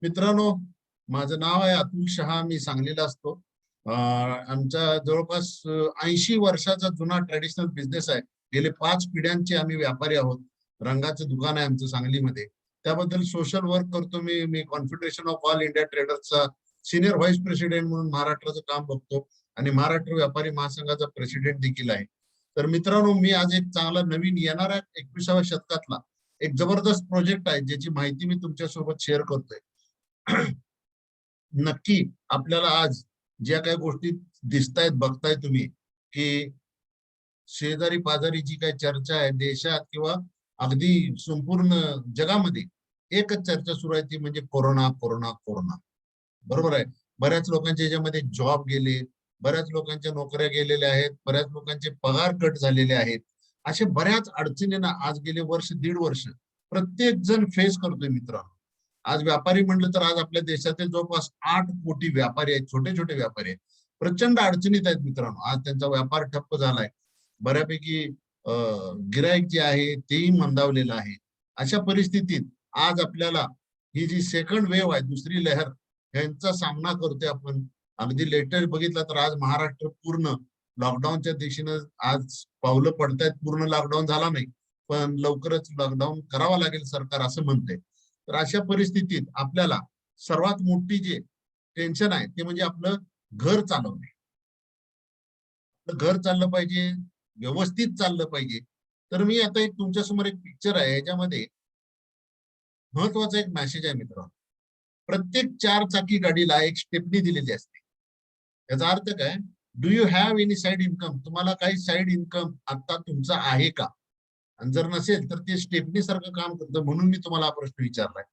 मित्रांनो, माझं नाव आहे अतुल शहा. मी सांगलीला असतो. आमचा जवळपास 80 वर्षाचा जुना ट्रेडिशनल बिझनेस आहे. गेले 5 पिढ्यांचे आम्ही व्यापारी आहोत. रंगाचं दुकान आहे आमचं सांगलीमध्ये. त्याबद्दल सोशल वर्क करतो मी. मी कॉन्फेडरेशन ऑफ ऑल इंडिया ट्रेडर्सचा सिनियर व्हाईस प्रेसिडेंट म्हणून महाराष्ट्राचं काम बघतो आणि महाराष्ट्र व्यापारी महासंघाचा प्रेसिडेंट देखील आहे. तर मित्रांनो, मी आज एक चांगला नवीन येणाऱ्या 21व्या शतकातला एक जबरदस्त प्रोजेक्ट आहे, ज्याची माहिती मी तुमच्यासोबत शेअर करतोय. नक्की आपल्याला आज ज्या काही गोष्टी दिसतायत, बघताय तुम्ही, की शेजारी पाजारी जी काही चर्चा आहे देशात किंवा अगदी संपूर्ण जगामध्ये, एकच चर्चा सुरू आहे, ती म्हणजे कोरोना कोरोना कोरोना. बरोबर आहे. बऱ्याच लोकांच्या याच्यामध्ये जॉब गेले, बऱ्याच लोकांच्या नोकऱ्या गेलेल्या आहेत, बऱ्याच लोकांचे पगार कट झालेले आहेत. अशा बऱ्याच अडचणींना आज गेले वर्ष, दीड वर्ष प्रत्येक जण फेस करतोय मित्रांनो. आज व्यापारी म्हणलं तर आज आपल्या देशातील जवळपास 8 कोटी व्यापारी आहेत, छोटे छोटे व्यापारी आहेत. प्रचंड अडचणीत आहेत मित्रांनो. आज त्यांचा व्यापार ठप्प झालाय. बऱ्यापैकी गिराईक जे आहे तेही मंदावलेलं आहे. अशा परिस्थितीत आज आपल्याला ही जी सेकंड वेव्ह आहे, दुसरी लहर, यांचा सामना करतोय आपण. अगदी लेटेस्ट बघितलं तर आज महाराष्ट्र पूर्ण लॉकडाऊनच्या दिशेनं आज पावलं पडतायत. पूर्ण लॉकडाऊन झाला नाही, पण लवकरच लॉकडाऊन करावा लागेल सरकार असं म्हणते. तर अशा परिस्थितीत आपल्याला सर्वात मोठी जे टेन्शन आहे ते म्हणजे आपलं घर चालवणे. घर चाललं पाहिजे, व्यवस्थित चाललं पाहिजे. तर मी आता एक तुमच्यासमोर एक पिक्चर आहे, याच्यामध्ये महत्वाचा एक मेसेज आहे मित्रांनो. प्रत्येक 4 चाकी गाडीला एक स्टेपनी दिलेली असते. याचा अर्थ काय? Do you have any side income? तुम्हाला काही साइड इन्कम आता तुमचा आहे का? आणि जर नसेल तर ते स्टेपनी सारखं काम करतं. म्हणून मी तुम्हाला हा प्रश्न विचारलाय.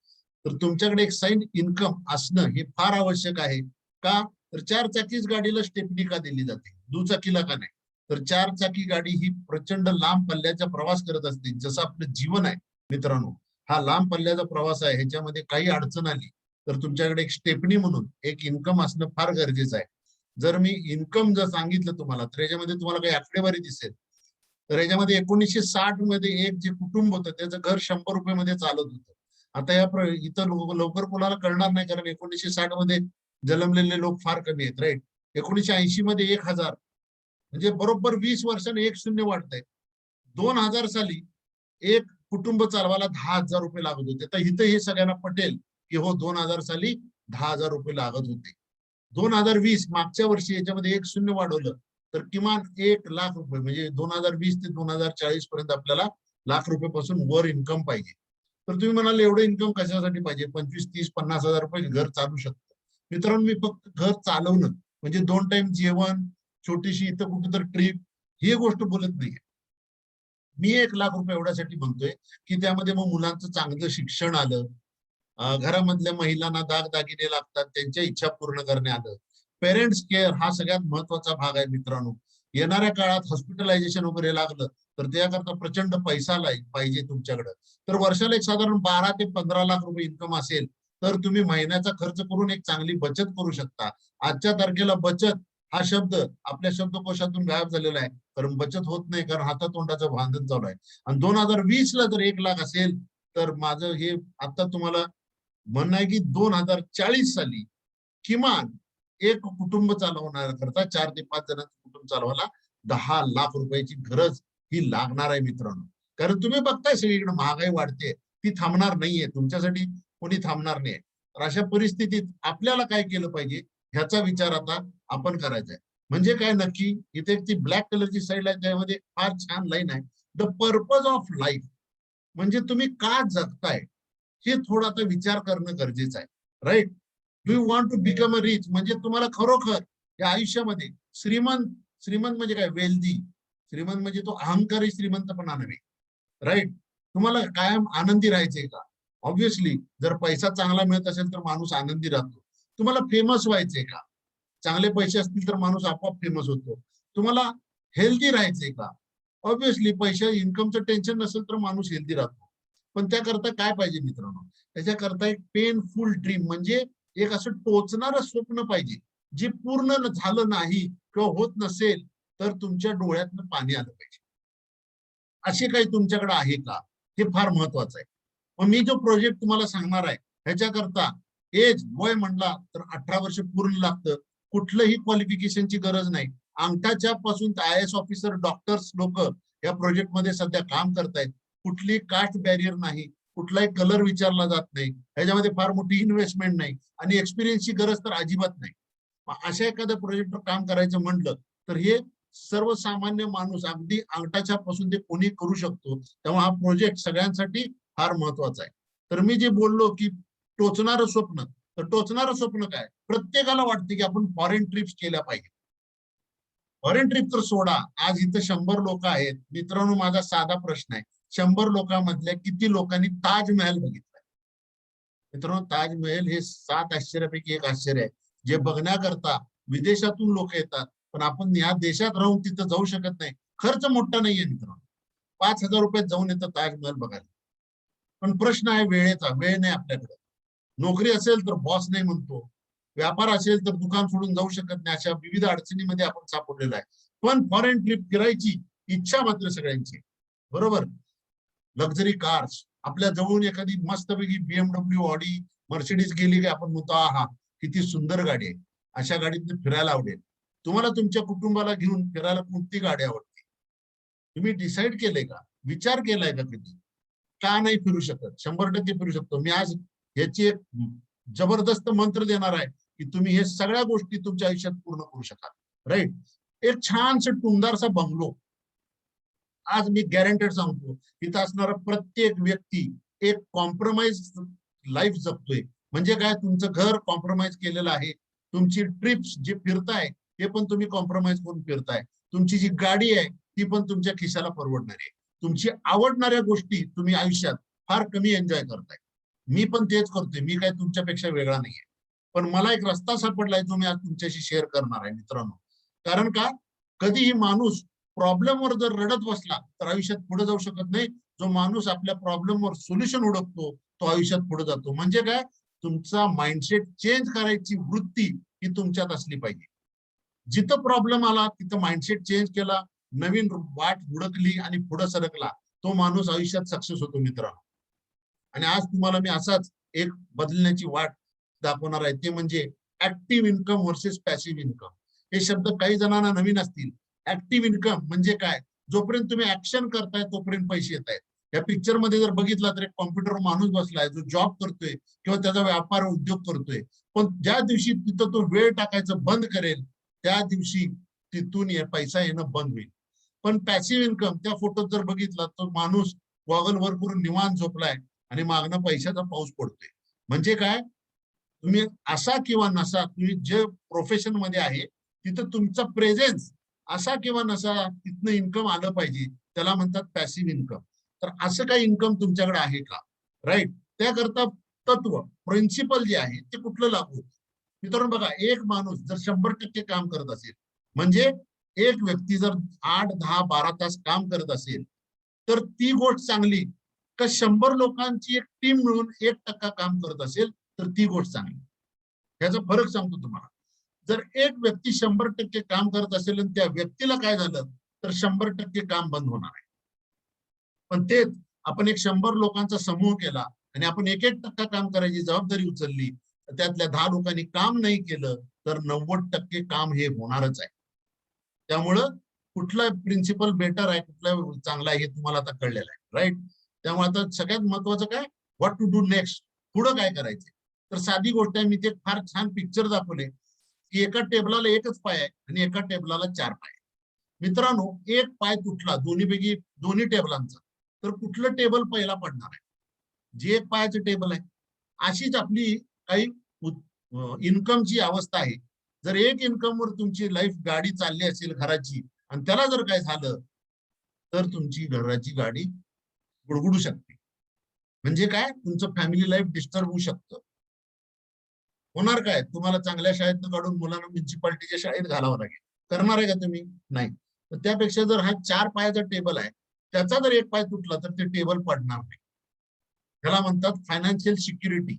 तर तुमच्याकडे एक साइड इन्कम असणं हे फार आवश्यक आहे का? तर 4 चाकीच गाडीला स्टेपनी का दिली जाते, दुचाकीला का नाही? तर 4 चाकी गाडी ही प्रचंड लांब पल्ल्याचा प्रवास करत असते. जसं आपलं जीवन आहे मित्रांनो, हा लांब पल्ल्याचा प्रवास आहे. ह्याच्यामध्ये काही अडचण आली तर तुमच्याकडे एक स्टेपनी म्हणून एक इन्कम असणं फार गरजेचं आहे. जर मी इन्कम जर सांगितलं तुम्हाला, तर याच्यामध्ये तुम्हाला काही आकडेवारी दिसेल. तर याच्यामध्ये 1960 मध्ये एक जे कुटुंब होतं त्याचं घर 100 रुपये मध्ये चालत होतं. आता इथं लवकर कोणाला कळणार नाही, कारण 1960 मध्ये जन्मलेले लोक फार कमी आहेत, राईट. 1980 मध्ये 1000, म्हणजे बरोबर 20 वर्षांनी एक शून्य वाढतंय. 2000 साली एक कुटुंब चालवायला 10,000 रुपये लागत होते. तर इथं हे सगळ्यांना पटेल की हो, 2000 साली 10,000 रुपये लागत होते. 2020 मागच्या वर्षी याच्यामध्ये एक शून्य वाढवलं तर किमान 1,00,000 रुपये, म्हणजे 2020 ते 2040 पर्यंत आपल्याला लाख रुपयापासून वर इन्कम पाहिजे. तर तुम्ही म्हणाल एवढं इन्कम कशासाठी पाहिजे? 25, 30, 50,000 रुपये घर चालू शकतं. मित्रांनो, मी फक्त घर चालवणं म्हणजे 2 टाइम जेवण, छोटीशी इथं कुठं तर ट्रिप, ही गोष्ट बोलत नाहीये. मी 1,00,000 रुपये एवढ्यासाठी म्हणतोय की त्यामध्ये मग मुलांचं चांगलं शिक्षण आलं, घरामधल्या महिलांना दागदागिने लागतात, त्यांच्या इच्छा पूर्ण करणे आलं. पेरेंट्स केअर हा सगळ्यात महत्वाचा भाग आहे मित्रांनो. येणाऱ्या काळात हॉस्पिटलायझेशन वगैरे लागलं तर त्याकरता प्रचंड पैसा पाहिजे तुमच्याकडे. तर वर्षाला एक साधारण 12 ते 15 लाख रुपये इन्कम असेल तर तुम्ही महिन्याचा खर्च करून एक चांगली बचत करू शकता. आजच्या तारखेला बचत हा शब्द आपल्या शब्दकोशातून गायब झालेला आहे, कारण बचत होत नाही, कारण हातातोंडाचं भांडण चालू आहे. आणि 2020 ला जर 1,00,000 असेल तर माझं हे आता तुम्हाला म्हणणं आहे की 2040 साली किमान एक कुटुंब चालवण्याकरता 4 ते 5 जणांचं कुटुंब चालवायला 10,00,000 रुपयाची गरज ही लागणार आहे मित्रांनो. कारण तुम्ही बघताय सगळीकडे महागाई वाढते, ती थांबणार नाहीये. तुमच्यासाठी कोणी थांबणार नाही. तर अशा परिस्थितीत आपल्याला काय केलं पाहिजे ह्याचा विचार आता आपण करायचा आहे. म्हणजे काय नक्की, इथे ती ब्लॅक कलरची साईड आहे, त्यामध्ये फार छान लाईन आहे, द पर्पज ऑफ लाईफ. म्हणजे तुम्ही का जगताय हे थोडा आता विचार करणं गरजेचं आहे, right. Do you want to become a rich, म्हणजे तुम्हाला खरोखर या आयुष्यामध्ये श्रीमंत, श्रीमंत म्हणजे काय, वेल्दी. श्रीमंत म्हणजे तो अहंकारी श्रीमंतपणा नव्हे, राईट. तुम्हाला कायम आनंदी राहायचंय का? ऑब्व्हियसली जर पैसा चांगला मिळत असेल तर माणूस आनंदी राहतो. तुम्हाला फेमस व्हायचंय का? चांगले पैसे असतील तर माणूस आपोआप फेमस होतो. तुम्हाला हेल्दी राहायचंय का? ऑब्व्हियसली पैसा इन्कमचं टेन्शन नसेल तर माणूस हेल्दी राहतो. पण त्याकरता काय पाहिजे मित्रांनो? त्याच्याकरता एक पेनफुल ड्रीम, म्हणजे एक असं टोचणारं स्वप्न पाहिजे, जे पूर्ण झालं नाही किंवा होत नसेल तर तुमच्या डोळ्यातनं पाणी आलं पाहिजे. असे काही तुमच्याकडे आहे का? हे फार महत्वाचं आहे. मग मी जो प्रोजेक्ट तुम्हाला सांगणार आहे ह्याच्याकरता एज वय म्हणला तर 18 वर्ष पूर्ण लागतं. कुठलंही क्वालिफिकेशनची गरज नाही. अंगठाच्या पासून IAS ऑफिसर, डॉक्टर्स लोक या प्रोजेक्ट मध्ये सध्या काम करतायत. कुठली कास्ट बॅरियर नाही, कुठलाही कलर विचारला जात नाही, ह्याच्यामध्ये फार मोठी इन्व्हेस्टमेंट नाही आणि एक्सपिरियन्सची गरज तर अजिबात नाही. अशा एखाद्या प्रोजेक्टवर काम करायचं म्हटलं तर हे सर्वसामान्य माणूस अगदी अंगठाच्या पासून ते कोणी करू शकतो. त्यामुळे हा प्रोजेक्ट सगळ्यांसाठी फार महत्वाचा आहे. तर मी जे बोललो की टोचणारं स्वप्न, तर टोचणारं स्वप्न काय, प्रत्येकाला वाटते की आपण फॉरेन ट्रिप्स केल्या पाहिजे. फॉरेन ट्रिप तर सोडा, आज इथं 100 लोक आहेत. मित्रांनो, माझा साधा प्रश्न आहे, 100 लोकांमधल्या किती लोकांनी ताजमहल बघितलाय? मित्रांनो, ताजमहल हे 7 आश्चर्यापैकी एक आश्चर्य आहे, जे बघण्याकरता विदेशातून लोक येतात. पण आपण या देशात राहून तिथं जाऊ शकत नाही. खर्च मोठा नाहीये मित्रांनो, 5,000 रुपयात जाऊन येतं ताजमहल बघायला. पण प्रश्न आहे वेळेचा. वेळ नाही आपल्याकडे. नोकरी असेल तर बॉस नाही म्हणतो, व्यापार असेल तर दुकान सोडून जाऊ शकत नाही. अशा विविध अडचणीमध्ये आपण सापडलेलो आहे. पण फॉरेन ट्रिप फिरायची इच्छा मात्र सगळ्यांची, बरोबर. लक्झरी कार्स, आपल्या जवळून एखादी मस्तपैकी BMW, ऑडी, मर्सिडीज गेली की आपण म्हणतो हा किती सुंदर गाडी आहे, अशा गाडीत फिरायला आवडेल. तुम्हाला तुमच्या कुटुंबाला घेऊन फिरायला कोणती गाडी आवडते? तुम्ही डिसाईड केलंय का? विचार केलाय का कधी? का नाही फिरू शकत? 100% फिरू शकतो. मी आज याची एक जबरदस्त मंत्र देणार आहे की तुम्ही हे सगळ्या गोष्टी तुमच्या आयुष्यात पूर्ण करू शकाल. राईट. एक छानसं टुमदारचा बंगलो, आज मी गॅरंटेड सांगतो, तिथं असणारा प्रत्येक व्यक्ती एक कॉम्प्रोमाइज लाईफ जगतोय. म्हणजे काय, तुमचं घर कॉम्प्रोमाइज केलेलं आहे, तुमची ट्रिप्स जे फिरताय ते पण तुम्ही कॉम्प्रोमाइज करून फिरताय, तुमची जी गाडी आहे ती पण तुमच्या खिशाला परवडणार आहे, तुमची आवडणाऱ्या गोष्टी तुम्ही आयुष्यात फार कमी एन्जॉय करताय. मी पण तेच करतोय, मी काय तुमच्यापेक्षा वेगळा नाहीये. पण मला एक रस्ता सापडलाय जो मी आज तुमच्याशी शेअर करणार आहे मित्रांनो. कारण का, कधीही माणूस प्रॉब्लेमवर जर रडत बसला तर आयुष्यात पुढे जाऊ शकत नाही. जो माणूस आपल्या प्रॉब्लेमवर सोल्युशन ओळखतो तो आयुष्यात पुढे जातो. म्हणजे काय, तुमचा माइंडसेट चेंज करायची वृत्ती ही तुमच्यात असली पाहिजे. जिथं प्रॉब्लेम आला तिथं माइंडसेट चेंज केला, नवीन वाट हुडकली आणि पुढे सरकला, तो माणूस आयुष्यात सक्सेस होतो मित्रांनो. आणि आज तुम्हाला मी असाच एक बदलण्याची वाट दाखवणार आहे, ते म्हणजे active income versus passive income. हे शब्द काही जणांना नवीन असतील. ऍक्टिव्ह इन्कम म्हणजे काय, जोपर्यंत तुम्ही ऍक्शन करताय तोपर्यंत पैसे येत आहेत. या पिक्चर मध्ये जर बघितला तर एक कॉम्प्युटर माणूस बसलाय जो जॉब करतोय किंवा त्याचा व्यापार उद्योग करतोय. पण ज्या दिवशी तिथं तो वेळ टाकायचं बंद करेल त्या दिवशी तिथून पैसा येणं बंद होईल. पण पॅसिव्ह इन्कम, त्या फोटोत जर बघितला तो माणूस गॉगल वर करून निवांत झोपलाय आणि मागणं पैशाचा पाऊस पडतोय. म्हणजे काय, तुम्ही असा किंवा नसा, तुम्ही जे प्रोफेशन मध्ये आहे तिथं तुमचा प्रेझेन्स असा किंवा नसा तिथनं इन्कम आलं पाहिजे, त्याला म्हणतात पॅसिव्ह इन्कम. तर असं काही इन्कम तुमच्याकडे आहे का? राईट. त्याकरता तत्व, प्रिन्सिपल जे आहे ते कुठलं लागू होतं? मित्रांनो बघा, एक माणूस जर 100% काम करत असेल, म्हणजे एक व्यक्ती जर 8, 10, 12 तास काम करत असेल, तर ती गोष्ट चांगली का 100 लोकांची एक टीम मिळून 1% काम करत असेल तर ती गोष्ट चांगली? ह्याचा फरक सांगतो तुम्हाला. जर एक व्यक्ती 100% काम करत असेल आणि त्या व्यक्तीला काय झालं तर 100% काम बंद होणार आहे. पण तेच आपण एक 100 लोकांचा समूह केला आणि आपण 1% काम करायची जबाबदारी उचलली, त्यातल्या 10 लोकांनी काम नाही केलं तर 90% काम हे होणारच आहे. त्यामुळं कुठला प्रिन्सिपल बेटर आहे, कुठला चांगला आहे हे तुम्हाला आता कळलेलं आहे. राईट. त्यामुळे आता सगळ्यात महत्वाचं काय, व्हॉट टू डू नेक्स्ट, पुढं काय करायचं. तर साधी गोष्ट आहे, मी ते फार छान पिक्चर दाखवले की एका टेबलाला एकच पाय आहे आणि एका टेबलाला 4 पाय. मित्रांनो, एक पाय तुटला दोन्हीपैकी, दोन्ही टेबलांचा, तर कुठलं टेबल पहिला पडणार आहे? जे एक पायाचं टेबल आहे. अशीच आपली काही इन्कमची अवस्था आहे. जर एक इन्कम वर तुमची लाईफ गाडी चालली असेल घराची आणि त्याला जर काय झालं तर तुमची घराची गाडी गुडगुडू शकते. म्हणजे काय, तुमचं फॅमिली लाईफ डिस्टर्ब होऊ शकतं. होणार काय, तुम्हाला चांगल्या शाळेत काढून मुलांना म्युन्सिपाल्टीच्या शाळेत घालावं लागेल. करणार आहे का तुम्ही? नाही. तर त्यापेक्षा जर हा 4 पायाचा टेबल आहे, त्याचा जर एक पाय तुटला तर ते टेबल पडणार नाही. त्याला म्हणतात फायनान्शियल सिक्युरिटी.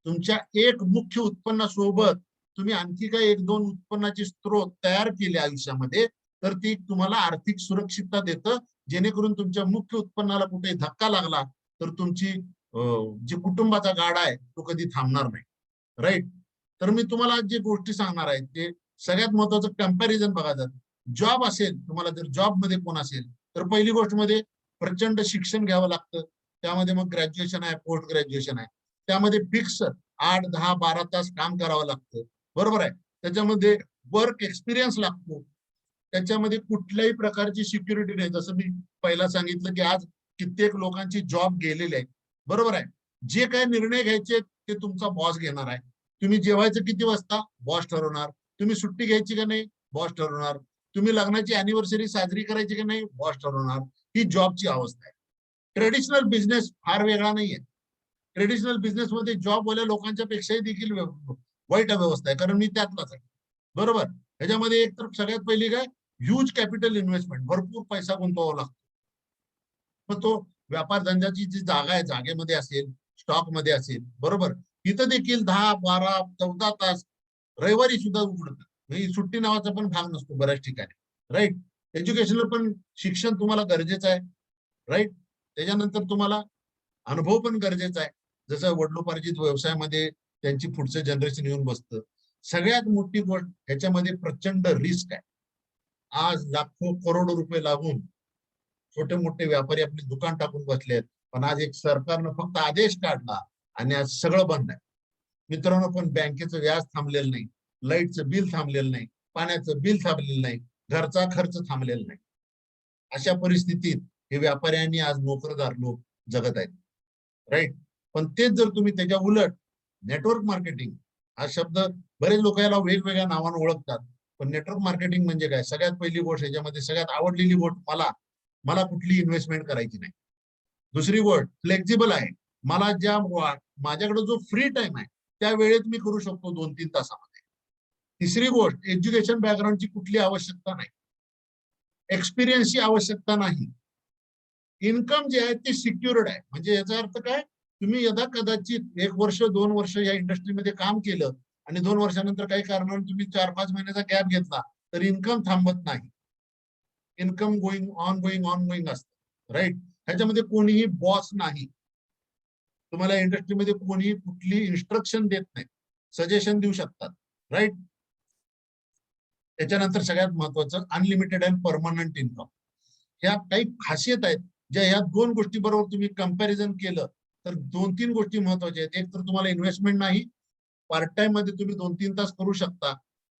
तुमच्या एक मुख्य उत्पन्नासोबत तुम्ही आणखी काही 1-2 उत्पन्नाचे स्त्रोत तयार केले आयुष्यामध्ये, तर ती तुम्हाला आर्थिक सुरक्षितता देतं, जेणेकरून तुमच्या मुख्य उत्पन्नाला कुठे धक्का लागला तर तुमची जी कुटुंबाचा गाडा आहे तो कधी थांबणार नाही. राईट. तर मी तुम्हाला आज जे गोष्टी सांगणार आहेत ते सगळ्यात महत्वाचं कम्पॅरिझन बघा. जर जॉब असेल, तुम्हाला जर जॉब मध्ये कोण असेल तर पहिली गोष्ट मध्ये प्रचंड शिक्षण घ्यावं लागतं. त्यामध्ये मग ग्रॅज्युएशन आहे, पोस्ट ग्रॅज्युएशन आहे. त्यामध्ये फिक्स 8, 10, 12 तास काम करावं लागतं, बरोबर आहे. त्याच्यामध्ये वर्क एक्सपिरियन्स लागतो. त्याच्यामध्ये कुठल्याही प्रकारची सिक्युरिटी नाही. जसं मी पहिला सांगितलं की आज कित्येक लोकांची जॉब गेलेले आहेत, बरोबर आहे. जे काही निर्णय घ्यायचे ते तुमचा बॉस घेणार आहे. तुम्ही जेवायचं किती वाजता, बॉस ठरवणार. तुम्ही सुट्टी घ्यायची का नाही, बॉस ठरवणार. तुम्ही लग्नाची अॅनिव्हर्सरी साजरी करायची का नाही, बॉस ठरवणार. ही जॉबची अवस्था आहे. ट्रेडिशनल बिझनेस फार वेगळा नाहीये. ट्रेडिशनल बिझनेस मध्ये जॉबवाल्या लोकांच्या पेक्षाही देखील वाईट अव्यवस्था आहे, कारण मी त्यातलाच आहे, बरोबर. ह्याच्यामध्ये एक तर सगळ्यात पहिली काय, ह्यूज कॅपिटल इन्व्हेस्टमेंट, भरपूर पैसा गुंतवावा लागतो. मग तो व्यापार धंद्याची जी जागा आहे, जागेमध्ये असेल, स्टॉक मध्ये असेल, बरोबर. तिथं देखील 10, 12, 14 तास रविवारी सुद्धा उघडतं. म्हणजे सुट्टी नावाचा पण भाग नसतो बऱ्याच ठिकाणी, राईट. एज्युकेशनल पण शिक्षण तुम्हाला गरजेचं आहे, राईट. त्याच्यानंतर तुम्हाला अनुभव पण गरजेचा आहे. जसं वडिलोपार्जित व्यवसायामध्ये त्यांची पुढचं जनरेशन येऊन बसतं. सगळ्यात मोठी गोष्ट ह्याच्यामध्ये प्रचंड रिस्क आहे. आज लाखो करोडो रुपये लागून छोटे मोठे व्यापारी आपले दुकान टाकून बसलेत. पण आज एक सरकारनं फक्त आदेश काढला आणि आज सगळं बंद आहे. मित्रांनो, पण बँकेचं व्याज थांबलेलं नाही, लाईटचं बिल थांबलेलं नाही, पाण्याचं बिल थांबलेलं नाही, घरचा खर्च थांबलेला नाही. अशा परिस्थितीत हे व्यापाऱ्यांनी आज नोकरदार लोक जगत आहेत, राईट. पण तेच जर तुम्ही त्याच्या उलट नेटवर्क मार्केटिंग हा शब्द, बरेच लोक याला वेगवेगळ्या नावाने ओळखतात. पण नेटवर्क मार्केटिंग म्हणजे काय, सगळ्यात पहिली गोष्ट याच्यामध्ये सगळ्यात आवडलेली गोष्ट, मला मला कुठली इन्व्हेस्टमेंट करायची नाही. दुसरी गोष्ट, फ्लेक्झिबल आहे. मला माझ्याकडे जो फ्री टाइम आहे त्या वेळेत मी करू शकतो 2-3 तासामध्ये. तिसरी गोष्ट, एज्युकेशन बॅकग्राऊंडची कुठली आवश्यकता नाही, एक्सपिरियन्सची आवश्यकता नाही. इन्कम जे आहे ते सिक्युर्ड आहे. म्हणजे याचा अर्थ काय, तुम्ही यदा कदाचित 1 वर्ष 2 वर्ष या इंडस्ट्रीमध्ये काम केलं आणि 2 वर्षानंतर काही कारणाने तुम्ही 4-5 महिन्याचा गॅप घेतला तर इन्कम थांबत नाही. इन्कम गोईंग ऑन गोईंग असतं, राईट. ह्याच्यामध्ये कोणीही बॉस नाही. तुम्हाला इंडस्ट्रीमध्ये कोणीही कुठली इन्स्ट्रक्शन देत नाही, सजेशन देऊ शकतात, राईट. त्याच्यानंतर सगळ्यात महत्वाचं, अनलिमिटेड अँड परमनंट इन्कम. ह्या काही खासियत आहेत ज्या ह्या दोन गोष्टी बरोबर तुम्ही कंपॅरिझन केलं तर 2-3 गोष्टी महत्वाच्या आहेत. एक तर तुम्हाला इन्व्हेस्टमेंट नाही, पार्ट टाइम मध्ये तुम्ही 2-3 तास करू शकता,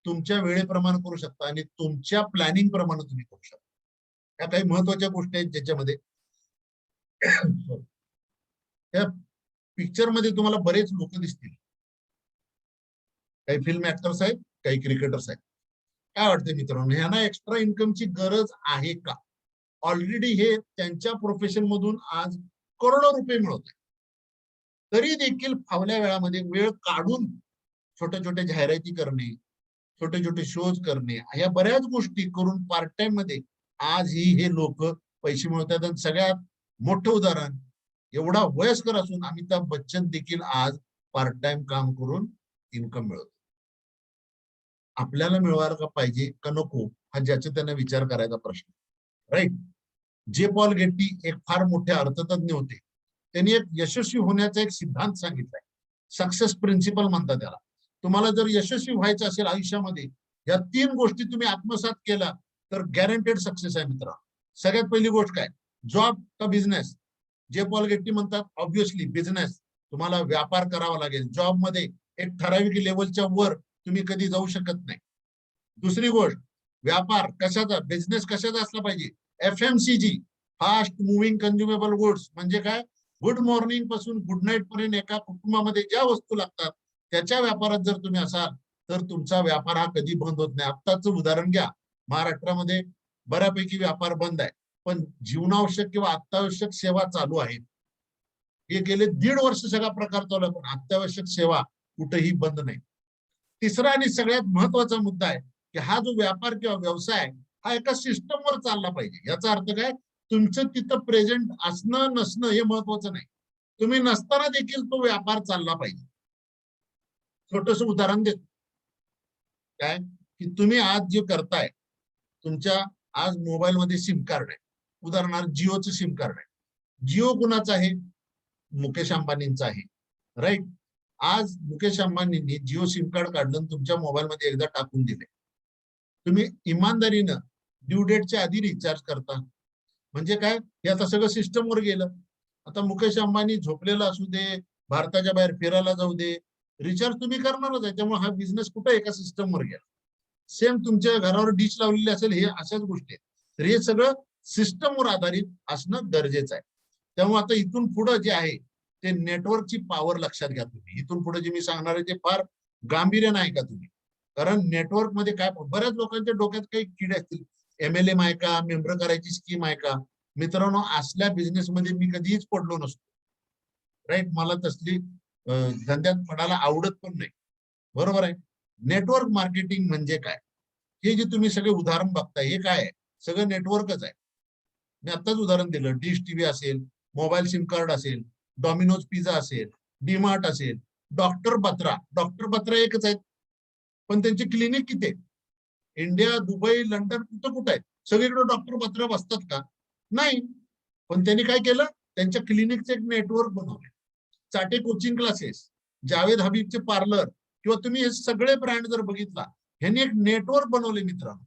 तुमच्या वेळेप्रमाणे करू शकता आणि तुमच्या प्लॅनिंग प्रमाणे तुम्ही करू शकता. ह्या काही महत्वाच्या गोष्टी आहेत ज्याच्यामध्ये त्या पिक्चर मध्ये तुम्हाला बरेच लोक दिसतील. काही फिल्म ऍक्टर्स आहेत, काही क्रिकेटर्स आहेत. काय वाटतं मित्रांनो, ह्यांना एक्स्ट्रा इन्कमची गरज आहे का? ऑलरेडी हे त्यांच्या प्रोफेशन मधून आज करोडो रुपये मिळवत, तरी देखील फावल्या वेळामध्ये वेळ काढून छोट्या छोट्या जाहिराती करणे, छोटे छोटे शोज करणे, ह्या बऱ्याच गोष्टी करून पार्ट टाइम मध्ये आजही हे लोक पैसे मिळवतात. आणि सगळ्यात मोठं उदाहरण, एवढा वयस्कर असून अमिताभ बच्चन देखील आज पार्ट टाइम काम करून इन्कम मिळवतो. आपल्याला मिळवायला का पाहिजे का नको, हा ज्याचा त्यांना विचार करायचा प्रश्न, राईट. जे पॉल गेट्टी एक फार मोठे अर्थतज्ञ होते. त्यांनी एक यशस्वी होण्याचा एक सिद्धांत सांगितलाय, सक्सेस प्रिन्सिपल म्हणतात त्याला. तुम्हाला जर यशस्वी व्हायचं असेल आयुष्यामध्ये, या 3 गोष्टी तुम्ही आत्मसात केला तर गॅरंटेड सक्सेस आहे मित्र. सगळ्यात पहिली गोष्ट काय, जॉब का बिझनेस? जे पॉल गेट्टी म्हणतात ऑब्व्हियसली बिझनेस. तुम्हाला व्यापार करावा लागेल. जॉब मध्ये एक ठराविक लेवलच्या वर तुम्ही कधी जाऊ शकत नाही. दुसरी गोष्ट, व्यापार कशाचा, बिझनेस कशाचा असला पाहिजे, FMCG, फास्ट मुव्हिंग कन्झ्युमेबल गुड्स. म्हणजे काय, गुड मॉर्निंग पासून गुड नाईट पर्यंत एका कुटुंबामध्ये ज्या वस्तू लागतात त्याच्या व्यापारात जर तुम्ही असाल तर तुमचा व्यापार हा कधी बंद होत नाही. आत्ताच उदाहरण घ्या, महाराष्ट्रामध्ये बऱ्यापैकी व्यापार बंद आहे, पण जीवनावश्यक किंवा अत्यावश्यक सेवा चालू आहेत. हे गेले 1.5 वर्ष सगळा प्रकार चालू आहे, पण अत्यावश्यक सेवा कुठेही बंद नाही. तिसरा आणि सगळ्यात महत्वाचा मुद्दा आहे की हा जो व्यापार किंवा व्यवसाय हा एका सिस्टमवर चालला पाहिजे. याचा अर्थ काय, तुमचं तिथं प्रेझेंट असणं नसणं हे महत्वाचं नाही, तुम्ही नसताना देखील तो व्यापार चालला पाहिजे. छोटस उदाहरण देतो, काय की तुम्ही आज जे करताय, तुमच्या आज मोबाईल मध्ये सिम कार्ड आहे, उदाहरणार्थ जिओचं सिम कार्ड आहे. जिओ कुणाचं आहे, मुकेश अंबानींचा आहे, राईट. आज मुकेश अंबानींनी जिओ सिम कार्ड काढलं आणि तुमच्या मोबाईलमध्ये एकदा टाकून दिले. तुम्ही इमानदारीनं ड्यू डेटच्या आधी रिचार्ज करता. म्हणजे काय, हे आता सगळं सिस्टमवर गेलं. आता मुकेश अंबानी झोपलेला असू दे, भारताच्या बाहेर फिरायला जाऊ दे, रिचार्ज तुम्ही करणारच आहे. त्यामुळे हा बिझनेस कुठे एका सिस्टमवर गेला. सेम तुमच्या घरावर डिश लावलेली असेल, हे अशाच गोष्टी आहेत. तर हे सगळं सिस्टमवर आधारित असणं गरजेचं आहे. त्यामुळे आता इथून पुढे जे आहे ते नेटवर्कची पॉवर लक्षात घ्या तुम्ही. इथून पुढे जे मी सांगणार आहे ते फार गांभीर्यानं ऐका तुम्ही. कारण नेटवर्क मध्ये काय, बऱ्याच लोकांच्या डोक्यात काही किडे असतील. MLM आहे का, मेंबर करायची स्कीम आहे का. मित्रांनो, असल्या बिझनेस मध्ये मी कधीच पडलो नसतो. राईट, मला तसली धंद्यात पडायला आवडत पण नाही. बरोबर आहे. नेटवर्क मार्केटिंग म्हणजे काय, हे जे तुम्ही सगळे उदाहरण बघताय हे काय आहे, सगळं नेटवर्कच आहे. मी आत्ताच उदाहरण दिलं, डिश टीव्ही असेल, मोबाईल सिम कार्ड असेल, डॉमिनोज पिझ्झा असेल, डीमार्ट असेल, डॉक्टर बत्रा एकच आहेत, पण त्यांचे क्लिनिक किती आहेत? इंडिया, दुबई, लंडन, कुठं आहेत? सगळीकडे डॉक्टर बत्रा बसतात का? नाही. पण त्यांनी काय केलं, त्यांच्या क्लिनिकचे एक नेटवर्क बनवले. चाटे कोचिंग क्लासेस, जावेद हबीबचे पार्लर, किंवा तुम्ही हे सगळे ब्रँड जर बघितला, ह्यांनी एक नेटवर्क बनवले मित्रांनो.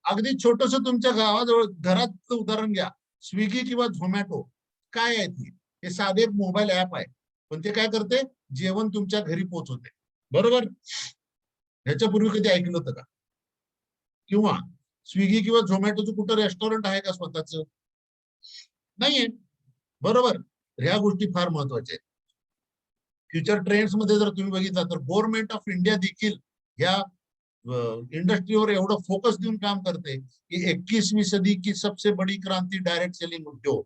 अगदी छोटस तुमच्या गावाजवळ घरात उदाहरण घ्या, स्विगी किंवा झोमॅटो. काय आहे ती? हे साधे मोबाईल ऍप आहे, पण ते काय करते, जेवण तुमच्या घरी पोहोचवते. बरोबर. ह्याच्यापूर्वी कधी ऐकलं होतं का? किंवा स्विगी किंवा झोमॅटोचं कुठं रेस्टॉरंट आहे का स्वतःच? नाहीये. बरोबर. ह्या गोष्टी फार महत्वाच्या आहेत. फ्युचर ट्रेंड्स मध्ये जर तुम्ही बघितला तर गव्हर्नमेंट ऑफ इंडिया देखील ह्या इंडस्ट्रीवर एवढं फोकस देऊन काम करते की 21वीं सदी की सबसे बडी क्रांती डायरेक्ट सेलिंग उद्योग.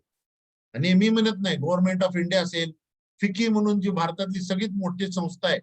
आणि मी म्हणत नाही, गव्हर्नमेंट ऑफ इंडिया असेल, फिकी म्हणून जी भारतातली सगळ्यात मोठी संस्था आहे,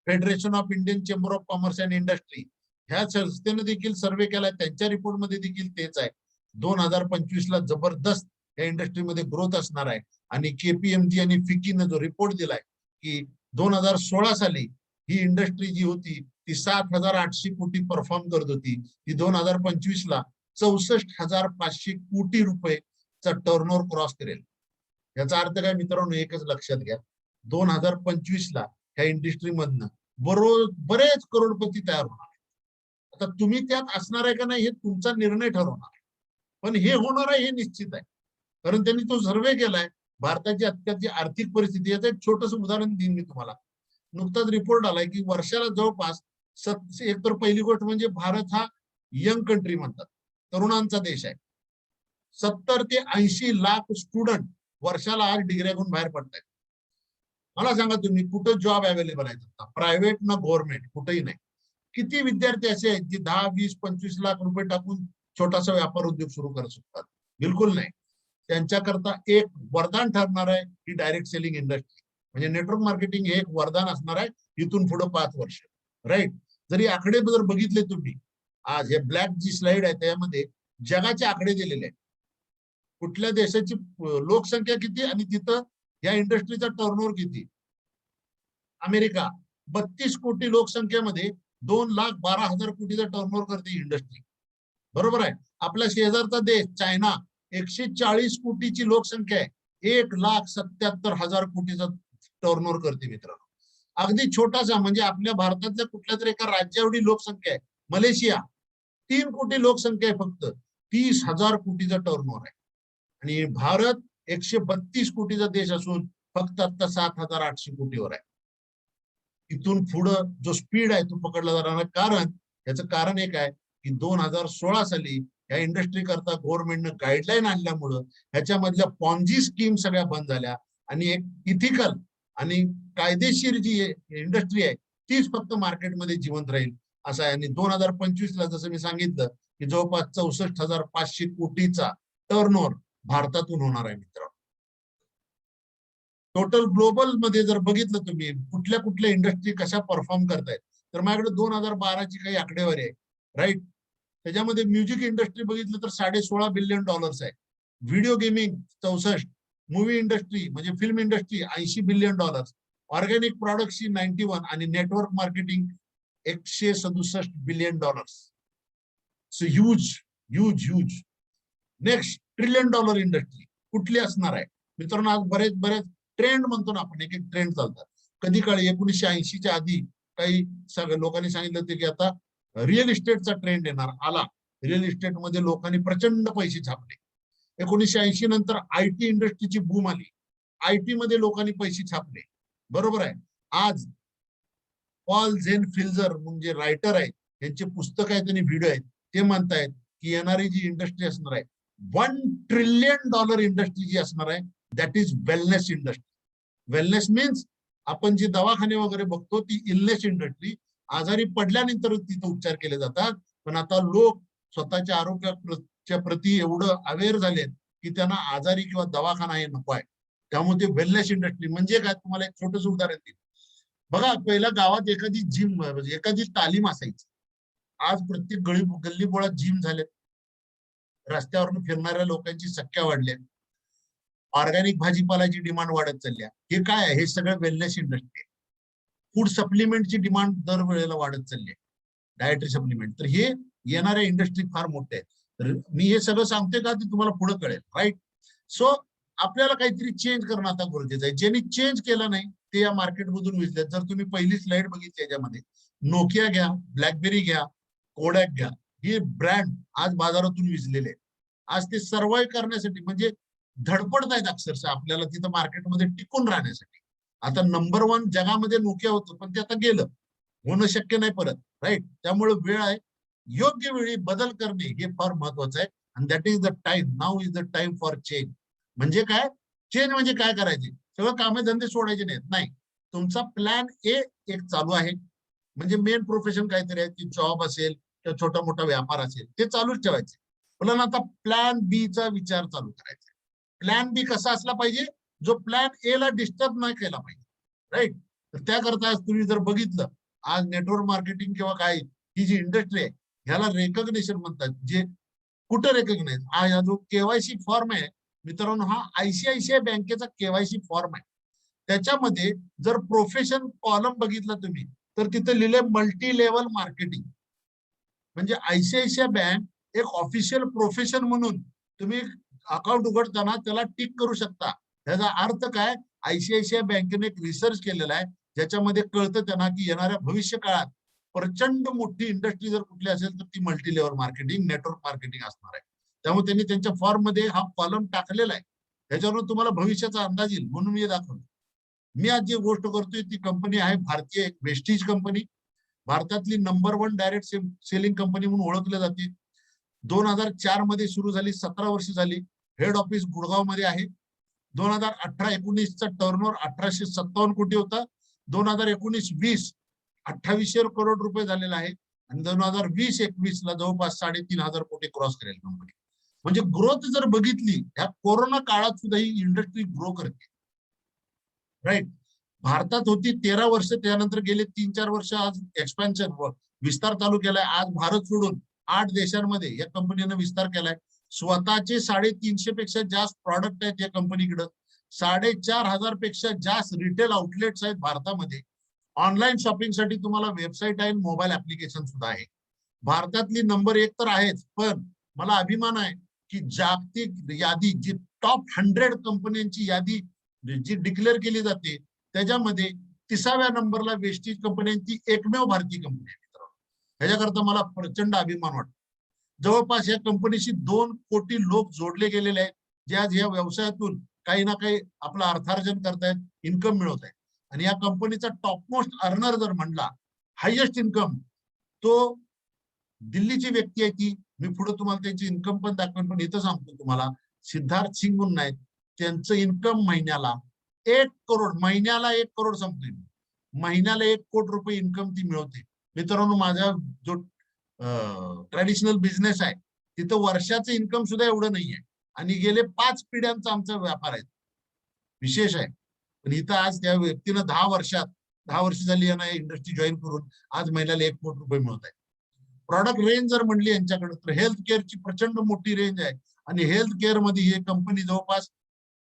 federation of Indian chamber of commerce and industry, ह्या संस्थेने देखील सर्वे केलाय. त्यांच्या रिपोर्टमध्ये देखील तेच आहे. 2025 ला जबरदस्त या इंडस्ट्रीमध्ये ग्रोथ असणार आहे. आणि KPMG आणि फिकीनं जो रिपोर्ट दिलाय की 2016 साली ही इंडस्ट्री जी होती ती 7,800 कोटी परफॉर्म करत होती, ती 2025 ला 64,500 कोटी रुपयेचा टर्नओव्हर क्रॉस करेल. याचा अर्थ काय मित्रांनो, एकच लक्षात घ्या, 2025 ला ह्या इंडस्ट्री मधनं बरेच करोडपती तयार होणार. आता तुम्ही त्यात असणार आहे का नाही हे तुमचा निर्णय ठरवणार, पण हे होणार आहे हे निश्चित आहे. कारण त्यांनी तो सर्वे केलाय. भारताची आत्ताची आर्थिक परिस्थिती, याचं एक छोटस उदाहरण देईन मी तुम्हाला. नुकताच रिपोर्ट आलाय की वर्षाला जवळपास एक तर पहिली गोष्ट म्हणजे भारत हा यंग कंट्री म्हणतात, तरुणांचा देश आहे. 70 ते 80 लाख स्टुडंट वर्षाला आज डिग्र्या घेऊन बाहेर पडतायत. मला सांगा तुम्ही, कुठं जॉब अवेलेबल आहे? प्रायव्हेट ना गव्हर्नमेंट, कुठेही नाही. किती विद्यार्थी असे आहेत जे 10, 20, 25 लाख रुपये टाकून छोटासा व्यापार उद्योग सुरू करू शकतात? बिलकुल नाही. त्यांच्याकरता एक वरदान ठरणार आहे ही डायरेक्ट सेलिंग इंडस्ट्री. म्हणजे नेटवर्क मार्केटिंग हे एक वरदान असणार आहे इथून पुढे 5 वर्ष. राईट. जरी आकडे जर बघितले तुम्ही, आज हे ब्लॅक जी स्लाइड आहे त्यामध्ये जगाचे आकडे दिलेले आहेत. कुठल्या देशाची लोकसंख्या किती आणि तिथं या इंडस्ट्रीचा टर्नओव्हर किती. अमेरिका 32 कोटी लोकसंख्येमध्ये 2,12,000 कोटीचा टर्नओव्हर करते इंडस्ट्री. बरोबर आहे. आपला शेजारचा देश चायना 140 कोटीची लोकसंख्या आहे, 1,77,000 कोटीचा टर्नओव्हर करते मित्रांनो. अगदी छोटासा म्हणजे आपल्या भारतातल्या कुठल्या तरी एका राज्याएवढी लोकसंख्या आहे. मलेशिया 3 कोटी लोकसंख्या आहे, फक्त 30,000 कोटीचा टर्नओव्हर आहे. आणि भारत 132 कोटीचा देश असून फक्त आता 7,800 कोटीवर आहे. इथून पुढं जो स्पीड आहे तो पकडला जाणार. कारण याचं कारण एक आहे की 2016 साली या इंडस्ट्री करता गव्हर्नमेंटनं गाईडलाईन आणल्यामुळं ह्याच्यामधल्या पॉन्जी स्कीम सगळ्या बंद झाल्या आणि एक इथिकल आणि कायदेशीर जी इंडस्ट्री आहे तीच फक्त मार्केटमध्ये जिवंत राहील असं आहे. आणि 2025 ला जसं मी सांगितलं की जवळपास 64,500 कोटीचा टर्नओव्हर भारतातून होणार आहे मित्रांनो. टोटल ग्लोबल मध्ये जर बघितलं तुम्ही कुठल्या कुठल्या इंडस्ट्री कशा परफॉर्म करतायत, तर माझ्याकडे 2012 ची काही आकडेवारी आहे. राईट. त्याच्यामध्ये म्युझिक इंडस्ट्री बघितलं तर $16.5 बिलियन आहे. व्हिडिओ गेमिंग 64, मूव्ही इंडस्ट्री म्हणजे फिल्म इंडस्ट्री $80 बिलियन, ऑर्गॅनिक प्रॉडक्टची 91 आणि network marketing $167 billion. So huge huge huge. Next $1 trillion industry कुठली असणार आहे मित्रांनो? आज बरेच ट्रेंड म्हणतो ना आपण, एक ट्रेंड चालतात. कधी काळी 1980च्या आधी काही लोकांनी सांगितलं होतं की आता रिअल इस्टेटचा ट्रेंड येणार, आला. रिअल इस्टेटमध्ये लोकांनी प्रचंड पैसे छापले. 1980 नंतर आयटी इंडस्ट्रीची बूम आली. आयटी मध्ये लोकांनी पैसे छापले. बरोबर आहे. आज पॉल झेन फिल्झर म्हणजे रायटर आहे, त्यांचे पुस्तक आहेत आणि व्हिडिओ आहेत, ते म्हणतायत की येणारी जी इंडस्ट्री असणार आहे, $1 ट्रिलियन इंडस्ट्री जी असणार आहे, that is wellness industry. Wellness means आपण जे दवाखाने वगैरे बघतो ती इलनेस इंडस्ट्री. आजारी पडल्यानंतर तिथे उपचार केले जातात, पण आता लोक स्वतःच्या आरोग्याच्या प्रती एवढं अवेअर झालेत की त्यांना आजारी किंवा दवाखाना हे नको आहे. त्यामुळे ते वेलनेस इंडस्ट्री म्हणजे काय, तुम्हाला एक छोटंसं उदाहरण देईल. बघा, पहिला गावात एखादी जिम म्हणजे एखादी तालीम असायची. आज प्रत्येक गल्ली बोळात जिम झाले. रस्त्यावरून फिरणाऱ्या लोकांची संख्या वाढली. ऑर्गॅनिक भाजीपालाची डिमांड वाढत चालली. हे काय आहे? हे सगळं वेलनेस इंडस्ट्री आहे. फूड सप्लिमेंटची डिमांड दरवेळेला वाढत चालली आहे, डायटरी सप्लिमेंट. तर हे येणाऱ्या इंडस्ट्री फार मोठे आहेत. तर मी हे सगळं सांगते का ते तुम्हाला पुढे कळेल, राईट? सो आपल्याला काहीतरी चेंज करणं आता गरजेचं आहे. ज्यांनी चेंज केलं नाही ते या मार्केटमधून विसरले. जर तुम्ही पहिली स्लाइड बघितली याच्यामध्ये, नोकिया घ्या, ब्लॅकबेरी घ्या, कोडॅक घ्या, हे ब्रँड आज बाजारातून विसरलेले आहेत. आज ते सर्वाइव्ह करण्यासाठी म्हणजे धडपडत आहेत अक्षरशः आपल्याला तिथं मार्केटमध्ये टिकून राहण्यासाठी. आता नंबर 1 जगामध्ये नोकिया होतं, पण ते आता गेलं, होणं शक्य नाही परत, राईट? त्यामुळे वेळ आहे, योग्य वेळी बदल करणे हे फार महत्वाचं आहे. आणि that is the time. Now is the time for change. म्हणजे काय चेंज म्हणजे काय करायचे? सगळं कामे धंदे सोडायचे नाहीत. नाही, तुमचा प्लॅन ए एक चालू आहे, म्हणजे मेन प्रोफेशन काहीतरी आहे, की जॉब असेल किंवा छोटा मोठा व्यापार असेल, ते चालूच ठेवायचे. पण आता प्लॅन बी चा विचार चालू करायचा. प्लॅन बी कसा असला पाहिजे? जो प्लॅन ए ला डिस्टर्ब नाही केला पाहिजे, राईट? तर त्याकरता तुम्ही जर बघितलं, आज नेटवर्क मार्केटिंग किंवा काय ही जी इंडस्ट्री आहे, ह्याला रेकग्नेशन म्हणतात. जे कुठं रेकग्नाइज, हा जो केवायसी फॉर्म आहे मित्रांनो, हा आयसीआयसीआय बँकेचा केवायसी फॉर्म आहे. त्याच्यामध्ये जर प्रोफेशन कॉलम बघितला तुम्ही, तर तिथे लिहिले मल्टी लेवल मार्केटिंग. म्हणजे आयसीआयसीआय बँक एक ऑफिशियल प्रोफेशन म्हणून तुम्ही अकाउंट उघडताना त्याला टिक करू शकता. त्याचा अर्थ काय? आयसीआयसीआय बँकेने एक रिसर्च केलेला आहे, ज्याच्यामध्ये कळतं त्यांना की येणाऱ्या भविष्य काळात प्रचंड मोठी इंडस्ट्री जर कुठली असेल तर ती multi level marketing, network marketing असणार आहे. त्यामुळे त्यांनी त्यांच्या फॉर्म मध्ये हा कॉलम टाकलेला आहे. त्याच्यावरून तुम्हाला भविष्याचा अंदाज येईल, म्हणून मी दाखवतो. मी आज जी गोष्ट करतोय ती कंपनी आहे भारतीय वेस्टीज कंपनी. भारतातली नंबर 1 डायरेक्ट सेलिंग कंपनी म्हणून ओळखली जाते. 2004 मध्ये सुरू झाली, 17 वर्ष झाली. हेड ऑफिस गुडगाव मध्ये आहे. 2018-19 चा टर्नओव्हर 1857 कोटी होता. 2019-20 2800 करोड रुपये झालेला आहे. आणि 2020-21 ला जवळपास 3500 कोटी क्रॉस करेल कंपनी. म्हणजे ग्रोथ जर बघितली, ह्या कोरोना काळात सुद्धा ही इंडस्ट्री ग्रो करते, राईट? भारतात होती 13 वर्ष, त्यानंतर गेले 3-4 वर्ष आज एक्सपान्शन विस्तार चालू केलाय. आज भारत सोडून 8 देशांमध्ये या कंपनीने विस्तार केलाय. स्वतःचे 350 पेक्षा जास्त प्रॉडक्ट आहेत या कंपनीकडे. 4500 पेक्षा जास्त रिटेल आउटलेट्स आहेत भारतामध्ये. ऑनलाईन शॉपिंग साठी तुम्हाला वेबसाईट आहे, मोबाईल ऍप्लिकेशन सुद्धा आहे. भारतातली नंबर 1 तर आहेच, पण मला अभिमान आहे की जागतिक यादी जी टॉप 100 कंपन्यांची यादी जी डिक्लेअर केली जाते, त्याच्यामध्ये 30व्या नंबरला वेस्टीज कंपन्यांची एकमेव भारतीय कंपनी आहे मित्रांनो. ह्याच्याकरता मला प्रचंड अभिमान वाटतो. जवळपास या कंपनीशी 2 कोटी लोक जोडले गेलेले आहेत, जे आज या व्यवसायातून काही ना काही आपलं अर्थार्जन करतायत, इन्कम मिळवत आहेत. आणि या कंपनीचा टॉपमोस्ट अर्नर जर म्हणला, हायएस्ट इन्कम, तो दिल्लीची व्यक्ती आहे. ती मी पुढे तुम्हाला त्यांची इन्कम पण दाखवेन, पण इथं सांगतो तुम्हाला, सिद्धार्थ सिंग म्हणून आहेत. त्यांचं इन्कम महिन्याला 1 करोड, महिन्याला 1 करोड सांगतोय, महिन्याला 1 कोटी रुपये इन्कम ती मिळवते. मित्रांनो, माझा जो ट्रॅडिशनल बिझनेस आहे तिथं वर्षाचं इन्कम सुद्धा एवढं नाहीये, आणि गेले 5 पिढ्यांचा आमचा व्यापार आहे, विशेष आहे. पण इथं आज त्या व्यक्तीनं 10 वर्ष झाली यांना इंडस्ट्री जॉईन करून आज महिन्याला 1 कोटी रुपये मिळत आहे. प्रॉडक्ट रेंज जर म्हणली यांच्याकडे, तर हेल्थ केअरची प्रचंड मोठी रेंज आहे. आणि हेल्थ केअर मध्ये ही कंपनी जवळपास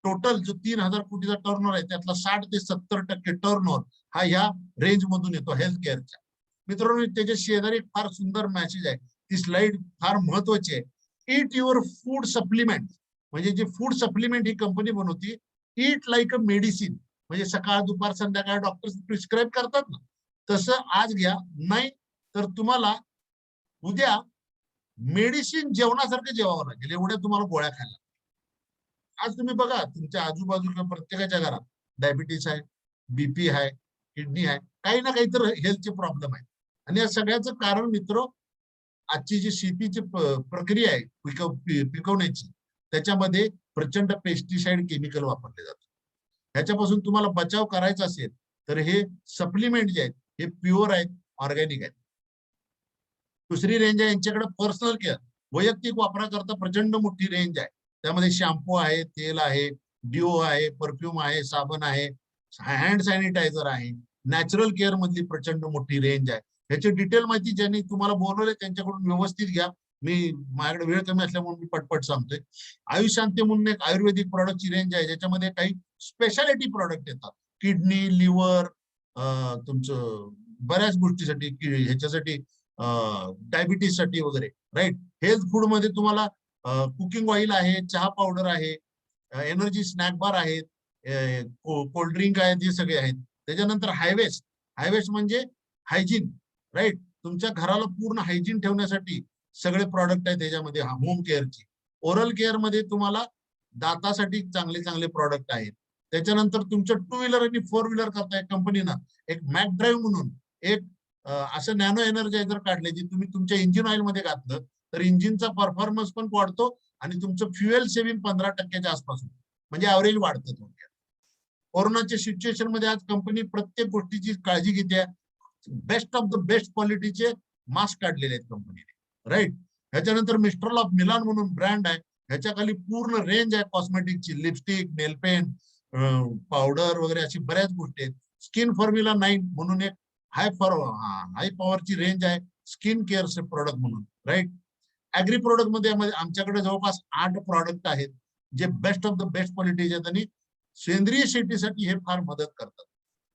टोटल जो 3000 कोटीचा टर्नओव्हर आहे, त्यातला 60 ते 70% टर्नओव्हर हा ह्या रेंज मधून येतो हेल्थ केअरच्या. मित्रांनो, त्याच्या शेजारी एक फार सुंदर मेसेज आहे, ती स्लाइड फार महत्वाची आहे. ईट युअर फूड सप्लिमेंट, म्हणजे जे फूड सप्लिमेंट ही कंपनी बनवती, ईट लाईक अ मेडिसिन. म्हणजे सकाळ दुपार संध्याकाळ डॉक्टर प्रिस्क्राईब करतात ना, तसं आज घ्या. नाही तर तुम्हाला उद्या मेडिसिन जेवणासारखं जेवावं लागेल, एवढ्या तुम्हाला गोळ्या खायला. आज तुम्ही बघा तुमच्या आजूबाजूला प्रत्येकाच्या घरात डायबिटीस आहे, बीपी आहे, किडनी आहे, काही ना काही तर हेल्थचे प्रॉब्लेम आहे. आणि या सगळ्याचं कारण मित्र आजची जी शेतीची प्रक्रिया आहे पिकवण्याची, त्याच्यामध्ये प्रचंड पेस्टिसाइड केमिकल वापरले जातात. ह्याच्यापासून तुम्हाला बचाव करायचा असेल तर हे सप्लिमेंट जे आहेत हे प्युअर आहेत, ऑर्गॅनिक आहेत. दुसरी रेंज आहे यांच्याकडे पर्सनल केअर, वैयक्तिक वापराकरता प्रचंड मोठी रेंज आहे. त्यामध्ये शॅम्पू आहे, तेल आहे, डिओ आहे, परफ्यूम आहे, साबण आहे, हँड सॅनिटायझर आहे, नॅचरल केअर मधली प्रचंड मोठी रेंज आहे. ह्याची डिटेल माहिती ज्यांनी तुम्हाला बोलवले त्यांच्याकडून व्यवस्थित घ्या. माझ्याकडे वेळ कमी असल्यामुळे मी पटपट सांगतोय. आयुष्यांती म्हणून एक आयुर्वेदिक प्रॉडक्टची रेंज आहे, ज्याच्यामध्ये काही स्पेशालिटी प्रॉडक्ट येतात. किडनी, लिव्हर, तुमचं बऱ्याच गोष्टीसाठी, ह्याच्यासाठी डायबिटीज साठी वगैरे, राईट. हेल्थ फूड मध्ये तुम्हाला कुकिंग ऑइल आहे, चहा पावडर आहे, एनर्जी स्नॅक बार आहेत, कोल्ड्रिंक आहेत, हे सगळे आहेत. त्याच्यानंतर हायवेस्ट, हायवेस्ट म्हणजे हायजीन, राईट. तुमच्या घराला पूर्ण हायजीन ठेवण्यासाठी सगळे प्रॉडक्ट आहेत त्याच्यामध्ये. होम केअरची, ओरल केअर मध्ये तुम्हाला दातासाठी चांगले चांगले प्रॉडक्ट आहेत. त्याच्यानंतर तुमच्या टू व्हीलर आणि फोर व्हीलर करताय कंपनीनं एक मॅक ड्राईव्ह म्हणून एक असं नॅनो एनर्जायझर काढले, जे तुम्ही तुमच्या इंजिन ऑइल मध्ये घातलं तर इंजिनचा परफॉर्मन्स पण वाढतो आणि तुमचं फ्युएल सेव्हिंग 15% आसपास होतं, म्हणजे ॲव्हरेज वाढतं थोडक्यात. कोरोनाच्या सिच्युएशन मध्ये आज कंपनी प्रत्येक गोष्टीची काळजी घेते. बेस्ट ऑफ द बेस्ट क्वालिटीचे मास्क काढलेले आहेत कंपनीने, राईट. ह्याच्यानंतर मिस्टर ऑफ मिलान म्हणून ब्रँड आहे, ह्याच्या खाली पूर्ण रेंज आहे कॉस्मेटिकची, लिपस्टिक, नेल पेंट, पावडर वगैरे अशी बऱ्याच गोष्टी आहेत. स्किन फॉर्म्युला 9 म्हणून एक हाय पॉवरची रेंज आहे स्किन केअरचे प्रोडक्ट म्हणून, राईट. ऍग्री प्रोडक्ट मध्ये आमच्याकडे जवळपास 8 प्रॉडक्ट आहेत जे बेस्ट ऑफ द बेस्ट क्वालिटीचे आहेत आणि सेंद्रिय शेतीसाठी हे फार मदत करतात.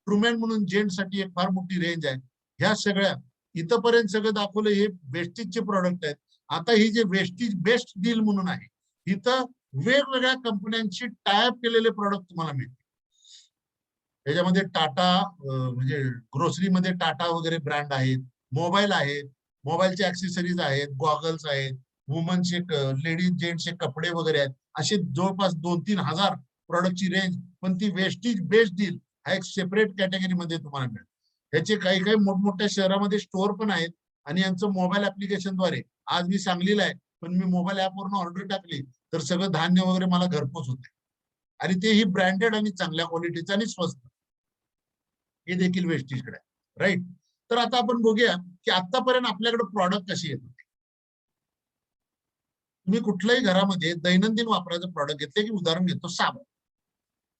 ट्रुमॅन म्हणून जेंट्ससाठी एक फार मोठी रेंज आहे. ह्या सगळ्या इथपर्यंत सगळं दाखवलं हे वेस्टेजचे प्रॉडक्ट आहेत. आता ही जे वेस्टेज बेस्ट डील म्हणून आहे, इथं वेगवेगळ्या कंपन्यांची टायअप केलेले प्रॉडक्ट तुम्हाला मिळतील. त्याच्यामध्ये टाटा म्हणजे ग्रोसरीमध्ये टाटा वगैरे ब्रँड आहेत, मोबाईल आहेत, मोबाईलचे ऍक्सेसरीज आहेत, गॉगल्स आहेत, वुमनचे लेडीज जेंट्सचे कपडे वगैरे आहेत. असे जवळपास 2-3 हजार प्रॉडक्टची रेंज, पण ती वेस्टेज बेस्ड डील हा एक सेपरेट कॅटेगरीमध्ये तुम्हाला मिळेल. ह्याचे काही काही मोठमोठ्या शहरामध्ये स्टोअर पण आहेत आणि यांचं मोबाईल ऍप्लिकेशनद्वारे, आज मी सांगलीला आहे पण मी मोबाईल ऍपवरून ऑर्डर टाकली तर सगळं धान्य वगैरे मला घरपोच होते आणि तेही ब्रँडेड आणि चांगल्या क्वालिटीचं आणि स्वस्त. हे देखील वेस्टेजकडे आहे, राईट. तर आता आपण बघूया की आतापर्यंत आपल्याकडे प्रॉडक्ट कशी येत होते. तुम्ही कुठल्याही घरामध्ये दैनंदिन वापराचं प्रॉडक्ट घेतले की उदाहरण घेतो साबण.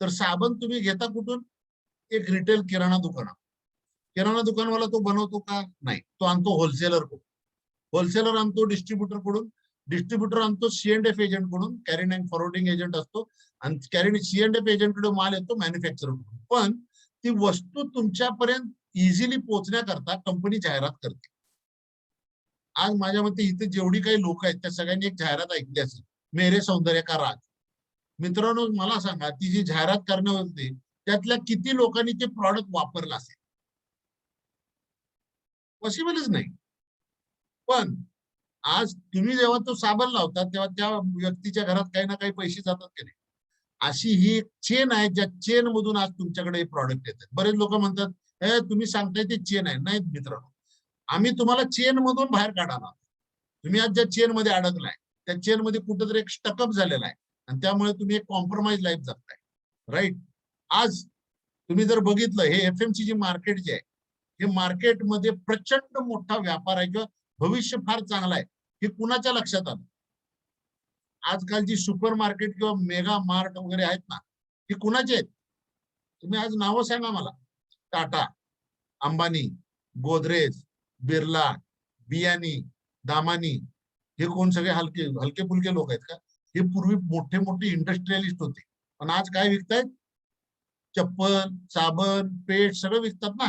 तर साबण तुम्ही घेता कुठून? एक रिटेल किराणा दुकानात. किराणा दुकानवाला तो बनवतो का? नाही, तो आणतो होलसेलर कडून. होलसेलर आणतो डिस्ट्रीब्युटर कडून, डिस्ट्रीब्युटर आणतो C&F एजंट कडून, कॅरिंग अँड फॉरवर्डिंग एजंट असतो आणि C&F एजंट कडे माल येतो मॅन्युफॅक्चर कडून. पण ती वस्तू तुमच्यापर्यंत इझिली पोहोचण्याकरता कंपनी जाहिरात करते. आज माझ्या मते इथे जेवढी काही लोक आहेत त्या सगळ्यांनी एक जाहिरात ऐकली असेल, मेरे सौंदर्य का राज. मित्रांनो मला सांगा, ती जी जाहिरात करण्यात होते त्यातल्या किती लोकांनी ते प्रॉडक्ट वापरलं असेल? पॉसिबलच नाही. पण आज तुम्ही जेव्हा तो साबण लावता तेव्हा त्या व्यक्तीच्या घरात काही ना काही पैसे जातात की नाही. अशी ही एक चेन आहे, ज्या चेन मधून आज तुमच्याकडे हे प्रॉडक्ट येतात. बरेच लोक म्हणतात हे तुम्ही सांगताय ते चेन आहे. नाही मित्रांनो, आम्ही तुम्हाला चेन मधून बाहेर काढाला. तुम्ही आज ज्या चेन मध्ये अडकलाय त्या चेन मध्ये कुठेतरी एक स्टकअप झालेला आहे आणि त्यामुळे तुम्ही एक कॉम्प्रोमाइज लाईफ जगताय, राईट. आज तुम्ही जर बघितलं हे FMCG मार्केट जे आहे, हे मार्केटमध्ये प्रचंड मोठा व्यापार आहे किंवा भविष्य फार चांगला आहे, हे कुणाच्या लक्षात आलं? आजकालची सुपर मार्केट किंवा मेगा मार्ट वगैरे आहेत ना, हे कुणाचे आहेत? तुम्ही आज नावं सांगा मला. टाटा, अंबानी, गोदरेज, बिर्ला, बियानी, दामानी, हे कोण सगळे हलके हलके फुलके लोक आहेत का? हे पूर्वी मोठे मोठे इंडस्ट्रियलिस्ट होते, पण आज काय विकतायत? चप्पल, साबण, पेट सगळं विकतात ना.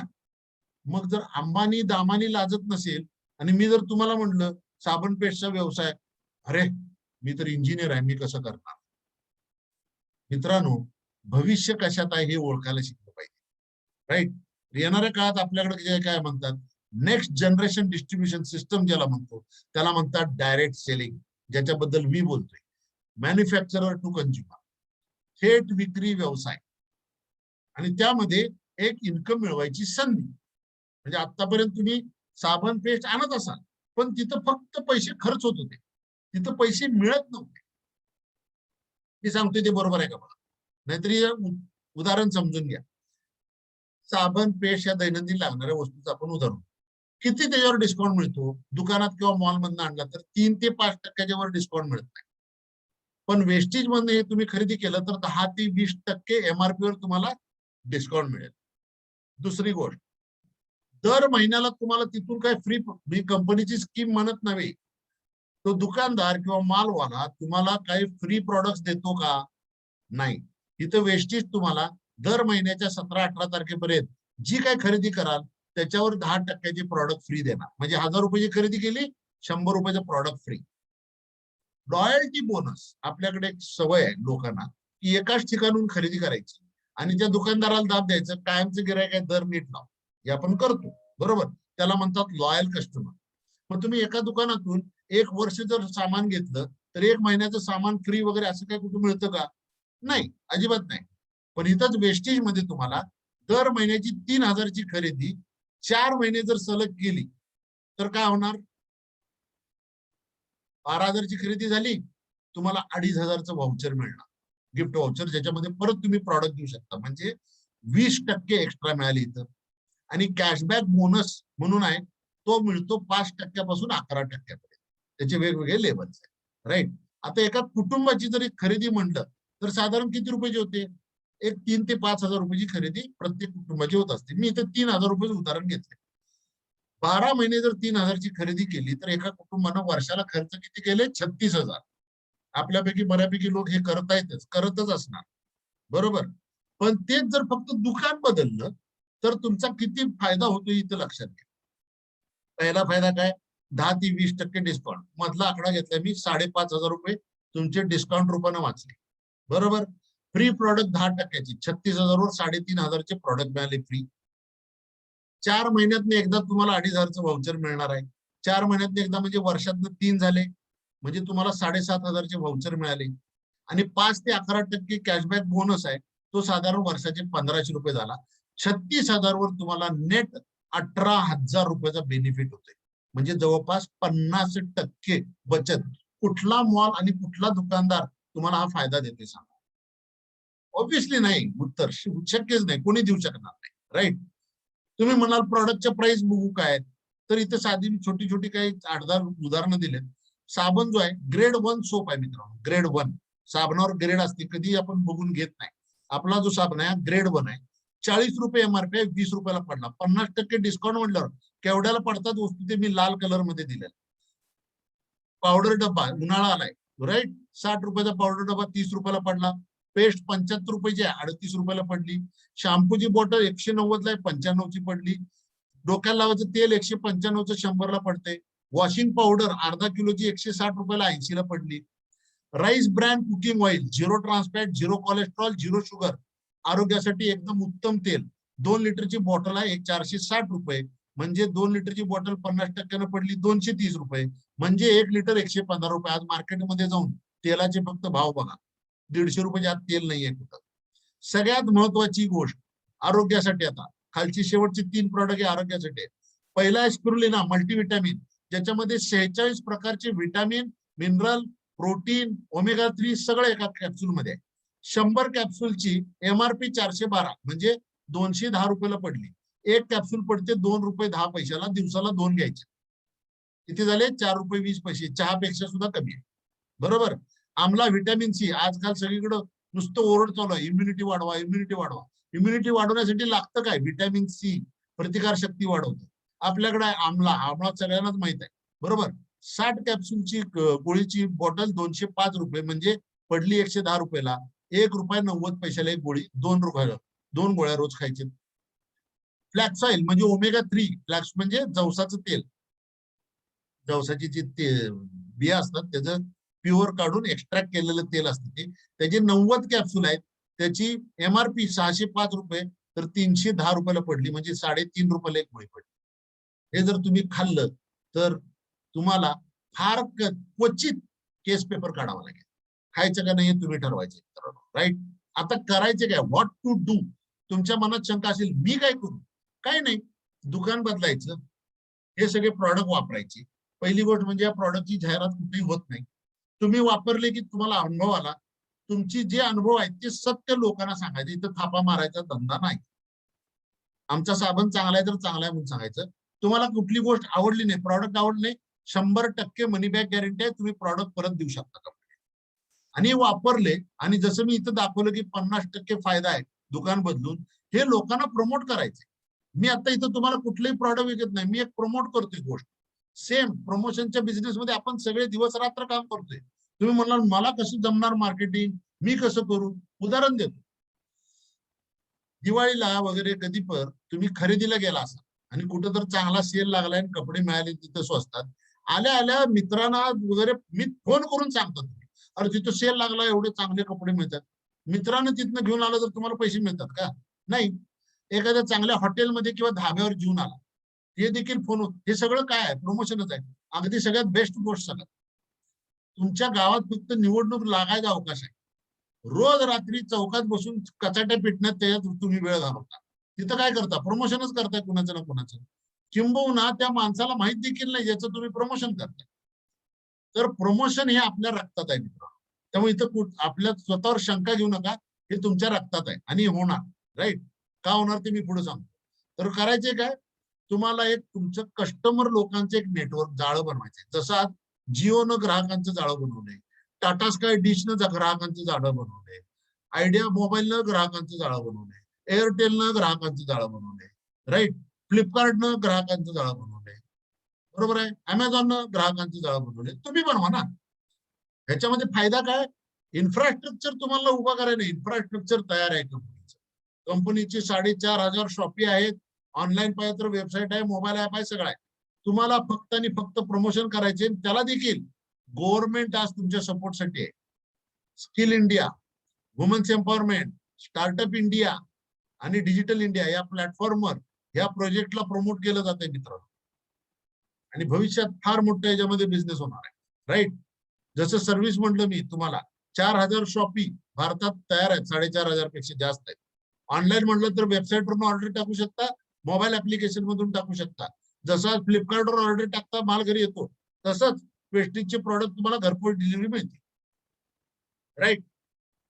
मग जर अंबानी दामानी लाजत नसेल आणि मी जर तुम्हाला म्हटलं साबण पेटचा व्यवसाय, अरे मी तर इंजिनियर आहे, मी कसं करणार? मित्रांनो, भविष्य कशात आहे हे ओळखायला शिकलं पाहिजे. राईट. येणाऱ्या काळात आपल्याकडे जे काय म्हणतात नेक्स्ट जनरेशन डिस्ट्रीब्युशन सिस्टम ज्याला म्हणतो त्याला म्हणतात डायरेक्ट सेलिंग, ज्याच्याबद्दल मी बोलतोय. मॅन्युफॅक्चरर टू कंझ्युमर, थेट विक्री व्यवसाय, आणि त्यामध्ये एक इन्कम मिळवायची संधी. म्हणजे आतापर्यंत तुम्ही साबण पेस्ट आणत असाल पण तिथं फक्त पैसे खर्च होत होते, तिथं पैसे मिळत नव्हते. मी सांगतोय ते बरोबर आहे का बघा, नाहीतरी उदाहरण समजून घ्या. साबण पेस्ट या दैनंदिन लागणाऱ्या वस्तूचं आपण उदाहरण, किती त्याच्यावर डिस्काउंट मिळतो? दुकानात किंवा मॉल मधून आणला तर 3 ते 5% वर डिस्काउंट मिळत नाही. पण वेस्टेज मधून हे तुम्ही खरेदी केलं तर 10 ते 20% MRP वर तुम्हाला डिस्काउंट मिळेल. दुसरी गोष्ट, दर महिन्याला तुम्हाला तिथून काय फ्री, मी कंपनीची स्कीम म्हणत नाही, तो दुकानदार किंवा मालवाला तुम्हाला काही फ्री प्रॉडक्ट्स देतो का? नाही. इथं वेस्टेज तुम्हाला दर महिन्याच्या 17-18 तारखेपर्यंत जी काय खरेदी कराल त्याच्यावर 10% प्रॉडक्ट फ्री देणार. म्हणजे 1000 रुपयाची खरेदी केली, 100 रुपयाचं प्रॉडक्ट फ्री. लॉयल्टी बोनस, आपल्याकडे एक सवय आहे लोकांना की एकाच ठिकाणून खरेदी करायची आणि त्या दुकानदाराला दाब द्यायचं, कायमचं गिरायक आहे दर नीट लाव. हे आपण करतो बरोबर, त्याला म्हणतात लॉयल कस्टमर. मग तुम्ही एका दुकानातून 1 वर्ष जर सामान घेतलं तर 1 महिन्याचं सामान फ्री वगैरे असं काय कुठे मिळतं का? नाही, अजिबात नाही. पण इथंच वेस्टेज मध्ये तुम्हाला दर महिन्याची 3000 ची खरेदी 4 महिने जर सलग केली तर काय होणार? 12,000 ची खरेदी झाली, तुम्हाला 2,500चं व्हाउचर मिळणार, गिफ्ट व्हाउचर, ज्याच्यामध्ये परत तुम्ही प्रॉडक्ट घेऊ शकता. म्हणजे 20% एक्स्ट्रा मिळाली इथं. आणि कॅशबॅक बोनस म्हणून आहे, तो मिळतो 5% पासून 11%पर्यंत. त्याचे वेगवेगळे लेवल्स आहेत. राईट. आता एका कुटुंबाची जरी खरेदी म्हणलं तर साधारण किती रुपयाची होते? एक 3 ते 5,000 रुपयाची खरेदी प्रत्येक कुटुंबाची होत असते. मी इथं 3,000 रुपये उदाहरण घेतले. 12 महिने जर 3,000 ची खरेदी केली तर एका कुटुंबानं वर्षाला खर्च किती केले? 36,000. आपल्यापैकी बऱ्यापैकी लोक हे करतच असणार बरोबर. पण तेच जर फक्त दुकान बदललं तर तुमचा किती फायदा होतो इथं लक्षात घ्या. पहिला फायदा काय? 10 ते 20% डिस्काउंट. मधला आकडा घेतला मी, 5,500 रुपये तुमचे डिस्काउंट रूपाने वाचले बरोबर. फ्री प्रॉडक्ट 10%ची, 36,000 वर 3,500 प्रॉडक्ट मिळाले फ्री. 4 महिन्यात एकदा तुम्हाला 2,500चं व्हाउचर मिळणार आहे. 4 महिन्यात एकदा म्हणजे वर्षातनं 3 झाले, म्हणजे तुम्हाला 7,500चे व्हाउचर मिळाले. आणि 5 ते 11% कॅशबॅक बोनस आहे, तो साधारण वर्षाचे 1,500 रुपये झाला. 36,000 वर तुम्हाला नेट 18,000 रुपयाचा बेनिफिट होतोय. म्हणजे जवळपास 50% बचत. कुठला मॉल आणि कुठला दुकानदार तुम्हाला हा फायदा देते सांगा? ऑब्व्हियसली नाही. उत्तर शक्यच नाही, कोणी देऊ शकणार नाही. राईट. तुम्ही म्हणाल प्रॉडक्टच्या प्राइस बघू काय, तर इथे साधी छोटी छोटी काही 8-10 उदाहरणं दिलेत. साबण जो आहे ग्रेड 1 सोप आहे मित्रांनो, ग्रेड 1. साबणावर ग्रेड असते, कधी आपण बघून घेत नाही. आपला जो साबण आहे ग्रेड 1 आहे. 40 रुपये MRP आहे, 20 रुपयाला पडला. 50% डिस्काउंट म्हटल्यावर केवढ्याला पडतात वस्तू ते मी लाल कलर मध्ये दिले. पावडर डब्बा, उन्हाळा आलाय राईट, 60 रुपयाचा पावडर डब्बा 30 रुपयाला पडला. पेस्ट 75 रुपयाची आहे, 38 रुपयाला पडली. शॅम्पूची बॉटल 190 ला आहे, 95 ची पडली. डोक्याला लावायचं तेल 195चं 100 ला पडते. वॉशिंग पावडर अर्धा किलोची 160 रुपयाला 80 ला पडली. Rice brand cooking oil, 0 trans fat, 0 cholesterol, 0 sugar, आरोग्यासाठी एकदम उत्तम तेल. 2 लिटरची बॉटल आहे 460 रुपये. म्हणजे 2 लिटरची बॉटल 50% पडली 230 रुपये. म्हणजे 1 लिटर 115 रुपये. आज मार्केटमध्ये जाऊन तेलाचे फक्त भाव बघा, 150 रुपयाच्या आत तेल नाहीये कुठं. सगळ्यात महत्वाची गोष्ट आरोग्यासाठी, आता खालची शेवटची 3 प्रॉडक्ट आहे आरोग्यासाठी. पहिला आहे स्पिरुलिना मल्टीव्हिटॅमिन, ज्याच्यामध्ये 46 प्रकारचे व्हिटॅमिन, मिनरल, प्रोटीन, ओमेगा 3 सगळं एका कॅप्सूल मध्ये आहे. 100 कॅप्सूलची MRP 412 म्हणजे 210 रुपयाला पडली. एक कॅप्सूल पडते 2 रुपये 10 पैशाला, दिवसाला 2 घ्यायचे. किती झाले? 4 रुपये 20 पैसे, चहापेक्षा सुद्धा कमी आहे बरोबर. आम्ला व्हिटॅमिन सी, आजकाल सगळीकडे नुसतं ओरड चालू आहे, इम्युनिटी वाढवा, इम्युनिटी वाढवा. इम्युनिटी वाढवण्यासाठी लागतं काय? व्हिटॅमिन सी, प्रतिकार शक्ती वाढवतो. आपल्याकडे आम्ला, आम्ला सगळ्यांनाच माहित आहे बरोबर. 60 कॅप्सूलची गोळीची बॉटल 205 रुपये, म्हणजे पडली 110 रुपयाला. 1 रुपया 90 पैशाला एक गोळी, 2 रुपयाला 2 गोळ्या रोज खायचे. फ्लॅक्स ऑइल म्हणजे ओमेगा 3, फ्लॅक्स म्हणजे जवसाचं तेल. जवसाची जी बिया असतात त्याचं प्युअर काढून एक्स्ट्रॅक्ट केलेलं तेल असतं ते, त्याचे 90 कॅप्सूल आहेत. त्याची MRP 605 रुपये तर 310 रुपयाला पडली, म्हणजे 3.5 रुपयाला एक गोळी पडली. हे जर तुम्ही खाल्लं तर तुम्हाला फार क्वचित केस पेपर काढावा लागेल. खायचं का नाही हे तुम्ही ठरवायचे, राईट. आता करायचे काय, व्हॉट टू डू. तुमच्या मनात शंका असेल, मी काय करू? काय नाही, दुकान बदलायचं, हे सगळे प्रॉडक्ट वापरायचे. पहिली गोष्ट म्हणजे या प्रॉडक्टची जाहिरात कुठेही होत नाही. तुम्ही वापरले की तुम्हाला अनुभव आला, तुमची जे अनुभव आहेत ते सत्य लोकांना सांगायचे. इथं थापा मारायचा धंदा नाही. आमचा साबण चांगला आहे तर चांगला आहे म्हणून सांगायचं. तुम्हाला कुठली गोष्ट आवडली नाही, प्रॉडक्ट आवडले नाही, 100% मनी बॅक गॅरंटी आहे, तुम्ही प्रॉडक्ट परत देऊ शकता का आणि वापरले. आणि जसं मी इथं दाखवलं की 50% फायदा आहे दुकान बदलून, हे लोकांना प्रमोट करायचे. मी आता इथं तुम्हाला कुठलेही प्रॉडक्ट विकत नाही, मी एक प्रमोट करतोय गोष्ट. सेम प्रमोशनच्या बिझनेसमध्ये आपण सगळे दिवस रात्र काम करतोय. तुम्ही म्हणाल मला कसं जमणार मार्केटिंग, मी कसं करू? उदाहरण देतो. दिवाळीला वगैरे कधी पण तुम्ही खरेदीला गेला असा आणि कुठं तर चांगला सेल लागलाय आणि कपडे मिळाले तिथं स्वस्तात, आल्या आल्या मित्रांना वगैरे मी फोन करून सांगतो, तुम्ही अरे तिथं सेल लागला, एवढे चांगले कपडे मिळतात. मित्रांनो तिथनं घेऊन आलं तर तुम्हाला पैसे मिळतात का? नाही. एखाद्या चांगल्या हॉटेलमध्ये किंवा धाब्यावर घेऊन आला, हे देखील फोन, हे सगळं काय आहे? प्रमोशनच आहे. अगदी सगळ्यात बेस्ट गोष्ट सांगा, तुमच्या गावात फक्त निवडणूक लागायचा अवकाश आहे. रोज रात्री चौकात बसून कचाट्या पिटण्यात त्याच्यात तुम्ही वेळ घालवता. तिथं काय करता? प्रमोशनच करताय कुणाचं ना कुणाचं. किंबहुना त्या माणसाला माहित देखील नाही ज्याचं तुम्ही प्रमोशन करताय. तर प्रमोशन हे आपल्या रक्तात आहे मित्र. त्यामुळे इथं आपल्या स्वतःवर शंका घेऊ नका, हे तुमच्या रक्तात आहे आणि होणार. राईट. का होणार ते मी पुढे सांगतो. तर करायचे काय, तुम्हाला एक तुमचं कस्टमर लोकांचं एक नेटवर्क जाळं बनवायचं. जसं आज जिओनं ग्राहकांचं जाळं बनवलंय, टाटा स्काय डिशनं ग्राहकांचं जाळं बनवलंय, आयडिया मोबाईलनं ग्राहकांचं जाळं बनवलंय, एअरटेलनं ग्राहकांचं जाळं बनवलंय, राईट. फ्लिपकार्टनं ग्राहकांचं जाळं बनवलंय, बरोबर आहे. अमेझॉननं ग्राहकांचं जाळं बनवलंय, तुम्ही बनवा ना. ह्याच्यामध्ये फायदा काय, इन्फ्रास्ट्रक्चर तुम्हाला उभा करायला, इन्फ्रास्ट्रक्चर तयार आहे कंपनीचं. कंपनीची 4,500 शॉपी आहेत, ऑनलाईन पाहिजे तर वेबसाईट आहे, मोबाईल ऍप आहे, सगळं आहे. तुम्हाला फक्त आणि फक्त प्रमोशन करायचे. त्याला देखील गव्हर्नमेंट आज तुमच्या सपोर्टसाठी आहे. Skill India, women's empowerment, startup India आणि डिजिटल इंडिया या प्लॅटफॉर्मवर या प्रोजेक्टला प्रमोट केलं जाते मित्रांनो. आणि भविष्यात फार मोठं याच्यामध्ये बिझनेस होणार आहे, राईट. जसं सर्व्हिस म्हटलं मी तुम्हाला, 4,000 शॉपी भारतात तयार आहेत, 4,500 पेक्षा जास्त आहेत. ऑनलाईन म्हटलं तर वेबसाईटवरून ऑर्डर टाकू शकता, मोबाईल ऍप्लिकेशन मधून टाकू शकता. जसं फ्लिपकार्टवर ऑर्डर टाकता माल घरी येतो, तसंच प्रेस्टिजचे प्रॉडक्ट तुम्हाला घरपोच डिलिव्हरी मिळते, राईट.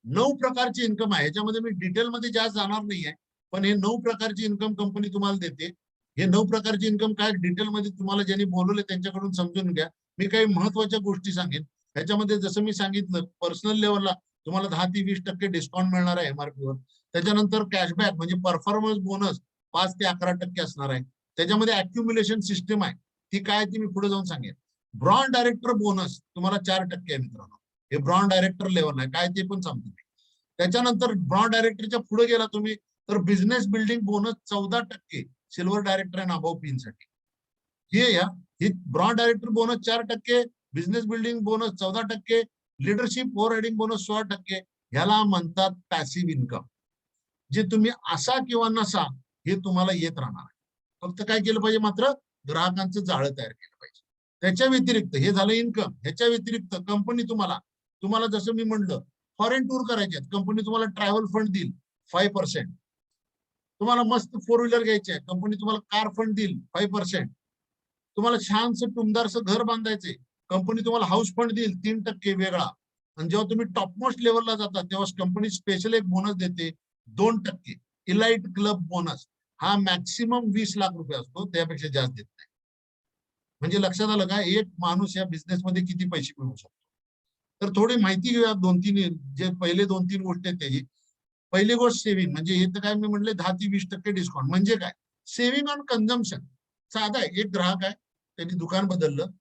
9 प्रकारची इन्कम आहे. ह्याच्यामध्ये मी डिटेलमध्ये जास्त जाणार नाहीये, पण हे 9 प्रकारची इन्कम कंपनी तुम्हाला देते. हे 9 प्रकारची इन्कम काय डिटेलमध्ये तुम्हाला ज्यांनी बोलवले त्यांच्याकडून समजून घ्या. मी काही महत्वाच्या गोष्टी सांगेन. ह्याच्यामध्ये जसं मी सांगितलं, पर्सनल लेवलला तुम्हाला 10 ते 20% डिस्काउंट मिळणार आहे MRP वर. त्याच्यानंतर कॅशबॅक म्हणजे परफॉर्मन्स बोनस 5 ते 11% असणार आहे. त्याच्यामध्ये अक्युम्युलेशन सिस्टम आहे, ती काय ती मी पुढे जाऊन सांगेन. ब्रॉन्ड डायरेक्टर बोनस तुम्हाला 4% आहे मित्रांनो. हे ब्रॉन्ड डायरेक्टर लेवल आहे, काय ते पण सांगतो मी. त्याच्यानंतर ब्रॉन्ड डायरेक्टरच्या पुढे गेला तुम्ही तर business building bonus 14% silver director and above pin साठी. हे या ही bronze director bonus 4%, business building bonus 14%, leadership over heading bonus 16%. ह्याला म्हणतात पॅसिव्ह इन्कम. जे तुम्ही असा किंवा नसा हे तुम्हाला येत राहणार. फक्त काय केलं पाहिजे, मात्र ग्राहकांचं जाळं तयार केलं पाहिजे. त्याच्या व्यतिरिक्त हे झालं इन्कम. ह्याच्या व्यतिरिक्त कंपनी तुम्हाला जसं मी म्हणलं फॉरेन टूर करायचे, कंपनी तुम्हाला ट्रॅव्हल फंड देईल 5%. तुम्हाला मस्त 4 व्हीलर घ्यायचे आहे, कंपनी तुम्हाला कार फंड देईल 5%. तुम्हाला छानसं टुमदारचं घर बांधायचंय, कंपनी तुम्हाला हाऊस फंड देईल 3% वेगळा. आणि जेव्हा तुम्ही टॉपमोस्ट लेवलला जाता तेव्हा कंपनी स्पेशल एक बोनस देते 2%, इलाइट क्लब बोनस. हा मॅक्सिमम 20 लाख रुपये असतो, त्यापेक्षा जास्त देत नाही. म्हणजे लक्षात आलं का, एक माणूस या बिझनेसमध्ये किती पैसे मिळवू शकतो. तर थोडी माहिती घेऊया, 2-3 जे पहिले 2-3 गोष्टी आहेत त्याची. पहिली गोष्ट सेव्हिंग, म्हणजे हे तर काय मी म्हटले 10 ते 20% डिस्काउंट. म्हणजे काय, सेव्हिंग ऑन कन्झम्पशन. साधा आहे, एक ग्राहक आहे, त्यांनी दुकान बदललं,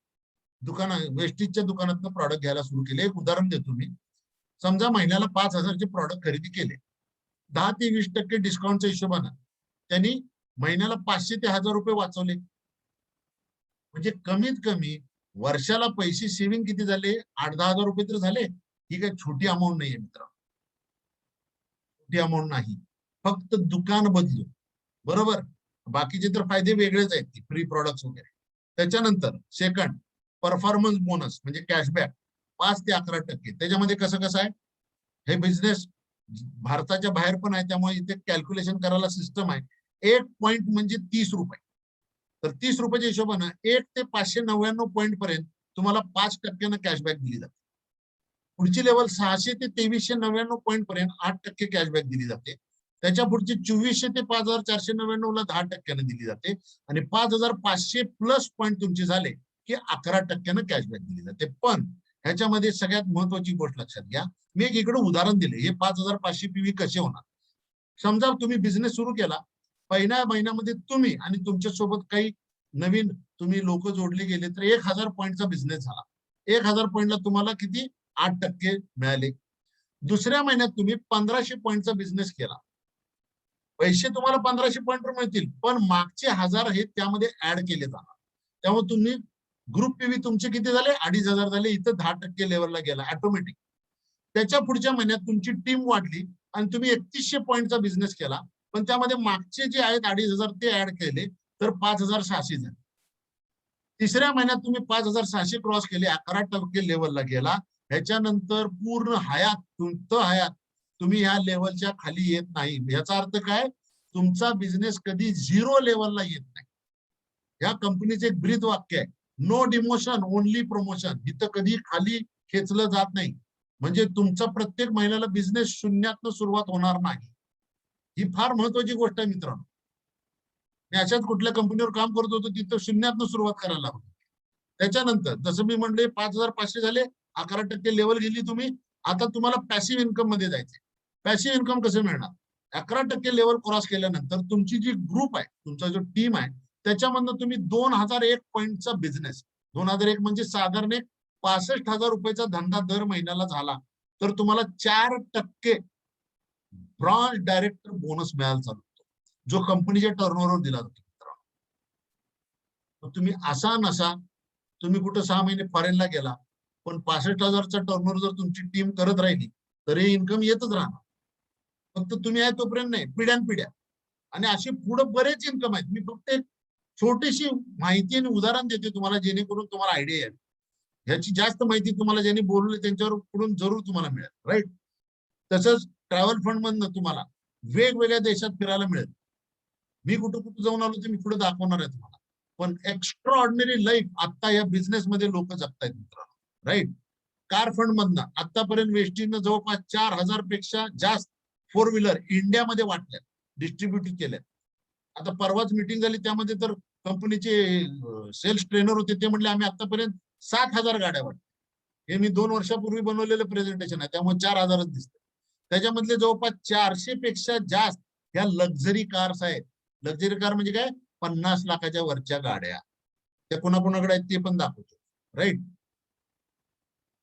वेस्टीजच्या दुकानातनं प्रॉडक्ट घ्यायला सुरू केले. एक उदाहरण देतो मी. समजा महिन्याला 5,000 चे प्रॉडक्ट खरेदी केले, 10 ते 20% डिस्काउंटच्या हिशोबानं त्यांनी महिन्याला 500 ते 1,000 रुपये वाचवले. म्हणजे कमीत कमी वर्षाला पैसे सेव्हिंग किती झाले, 8-10 हजार रुपये तर झाले. ही काही छोटी अमाऊंट नाहीये मित्र. मोठी अमाऊंट नाही, फक्त दुकान बदलून, बरोबर. बाकीचे तर फायदे वेगळेच आहेत, की फ्री प्रॉडक्ट्स वगैरे. त्याच्यानंतर सेकंड, परफॉर्मन्स बोनस म्हणजे कॅशबॅक 5 ते 11%. त्याच्यामध्ये कसं आहे, हे बिझनेस भारताच्या बाहेर पण आहे, त्यामुळे इथे कॅल्क्युलेशन करायला सिस्टम आहे. 1 पॉईंट म्हणजे 30 रुपये. तर 30 रुपयाच्या हिशोबानं 1 ते 599 पॉईंट पर्यंत तुम्हाला 5% कॅशबॅक दिली जाते. पुढची लेवल 600 ते 2399 पॉईंट पर्यंत 8% कॅशबॅक दिली जाते. त्याच्या पुढची 2400 ते 5499 ला 10% दिली जाते. आणि 5500 प्लस पॉईंट तुमचे झाले की 11% कॅशबॅक दिली जाते. पण ह्याच्यामध्ये सगळ्यात महत्वाची गोष्ट लक्षात घ्या, मी एक इकडे उदाहरण दिले, हे 5500 पीव्ही कसे होणार. समजा तुम्ही बिझनेस सुरू केला, पहिल्या महिन्यामध्ये तुम्ही आणि तुमच्या सोबत काही नवीन तुम्ही लोक जोडले गेले, तर 1000 पॉईंटचा बिझनेस झाला. 1000 पॉईंटला तुम्हाला किती 8% मिळाले. दुसऱ्या महिन्यात तुम्ही 1500 पॉईंटचा बिझनेस केला, पैसे तुम्हाला 1500 पॉईंट मिळतील, पण मागचे 1000 हे त्यामध्ये ऍड केले जाणार. त्यामुळे तुम्ही ग्रुप पीव्ही तुमचे किती झाले, 2500 झाले. इथं 10% लेवलला गेला ऑटोमॅटिक. त्याच्या पुढच्या महिन्यात तुमची टीम वाढली आणि तुम्ही 3100 पॉईंटचा बिझनेस केला, पण त्यामध्ये मागचे जे आहेत 2500 ते ऍड केले, तर 5600 झाले. तिसऱ्या महिन्यात तुम्ही 5600 क्रॉस केले, 11% लेवलला गेला. ह्याच्यानंतर पूर्ण हयात तुम्ही ह्या लेवलच्या खाली येत नाही. याचा अर्थ काय, तुमचा बिझनेस कधी 0 लेवलला येत नाही. या कंपनीचे एक ब्रीद वाक्य आहे, नो डिमोशन ओनली प्रमोशन. इथं कधी खाली खेचलं जात नाही. म्हणजे तुमचा प्रत्येक महिन्याला बिझनेस शून्यातनं सुरुवात होणार नाही. ही फार महत्वाची गोष्ट आहे मित्रांनो. मी अशाच कुठल्या कंपनीवर काम करत होतो, तिथं शून्यातनं सुरुवात करायला लागतो. त्याच्यानंतर जसं मी म्हणले 5500 झाले, 11% लेवल गेली तुम्ही. आता तुम्हाला पॅसिव्ह इन्कम मध्ये जायचे. पॅसिव्ह इन्कम कसं मिळणार, 11% लेवल क्रॉस केल्यानंतर तुमची जी ग्रुप आहे, तुमचा जो टीम आहे, त्याच्यामधनं तुम्ही 2001 पॉईंटचा बिझनेस, 2001 म्हणजे साधारण 65,000 रुपयाचा धंदा दर महिन्याला झाला, तर तुम्हाला 4% ब्रॉन्झ डायरेक्टर बोनस मिळायला चालू होतो, जो कंपनीच्या टर्नओव्हरवर दिला जातो. तुम्ही असा नसा, तुम्ही कुठं 6 महिने फॉरेनला गेला, पण 65,000चा टर्नओव्हर जर तुमची टीम करत राहिली, तर हे इन्कम येतच राहणार. फक्त तुम्ही आहे तोपर्यंत नाही, पिढ्यानपिढ्या. आणि असे पुढे बरेच इन्कम आहेत. मी फक्त एक छोटीशी माहिती आणि उदाहरण देते तुम्हाला, जेणेकरून तुम्हाला आयडिया येईल. ह्याची जास्त माहिती तुम्हाला ज्यांनी बोलवली त्यांच्यावर कडून जरूर तुम्हाला मिळेल, राईट. तसंच ट्रॅव्हल फंड मधनं तुम्हाला वेगवेगळ्या देशात फिरायला मिळेल. मी कुठं कुठं जाऊन आलो ते मी पुढे दाखवणार आहे तुम्हाला. पण एक्स्ट्रा ऑर्डिनरी लाईफ आता या बिझनेस मध्ये लोक जगतायत मित्रांनो, राईट. कार फंड मधनं आतापर्यंत वेस्टीनं जवळपास 4000 पेक्षा जास्त 4 व्हीलर इंडियामध्ये वाटल्यात, डिस्ट्रीब्युट केल्यात. आता परवाच मीटिंग झाली, त्यामध्ये तर कंपनीचे सेल्स ट्रेनर होते, ते म्हणले आम्ही आतापर्यंत 7000 गाड्या वाटल्या. हे मी 2 वर्षापूर्वी बनवलेलं प्रेझेंटेशन आहे, त्यामुळे 4000च दिसतं. त्याच्यामधले जवळपास 400 पेक्षा जास्त ह्या लक्झरी कार्स आहेत. लक्झरी कार म्हणजे काय, 50 लाखाच्या वरच्या गाड्या. त्या कोणाकोणाकडे आहेत ते पण दाखवतो, राईट.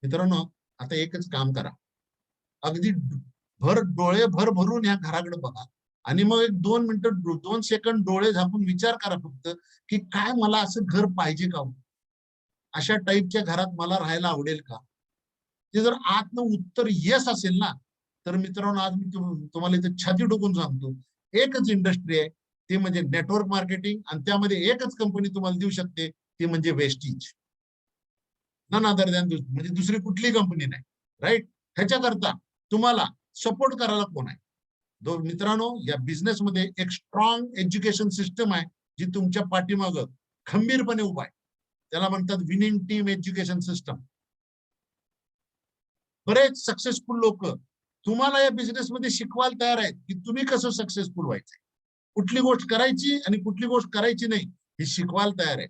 मित्रांनो, आता एकच काम करा, अगदी डोळे भर भरून या घराकडे बघा आणि मग एक 2 मिनिटं 2 सेकंड डोळे झाकून विचार करा फक्त, की काय मला असं घर पाहिजे का, अशा टाईपच्या घरात मला राहायला आवडेल का. ते जर आतनं उत्तर येस असेल ना, तर मित्रांनो आज मी तुम्हाला इथे छाती ठोकून सांगतो, एकच इंडस्ट्री आहे, ती म्हणजे नेटवर्क मार्केटिंग, आणि त्यामध्ये एकच कंपनी तुम्हाला देऊ शकते, ती म्हणजे वेस्टीज. नन अदर दॅन, म्हणजे दुसरी कुठली कंपनी नाही, राईट. ह्याच्याकरता तुम्हाला सपोर्ट करायला कोण आहे. मित्रांनो, या बिझनेस मध्ये एक स्ट्रॉंग एज्युकेशन सिस्टम आहे, जी तुमच्या पाठीमागं खंबीरपणे उभा आहे. त्याला म्हणतात विनिंग टीम एज्युकेशन सिस्टम. बरेच सक्सेसफुल लोक तुम्हाला या बिझनेस मध्ये शिकवायला तयार आहेत, की तुम्ही कसं सक्सेसफुल व्हायचंय, कुठली गोष्ट करायची आणि कुठली गोष्ट करायची नाही, हे शिकवायला तयार आहे.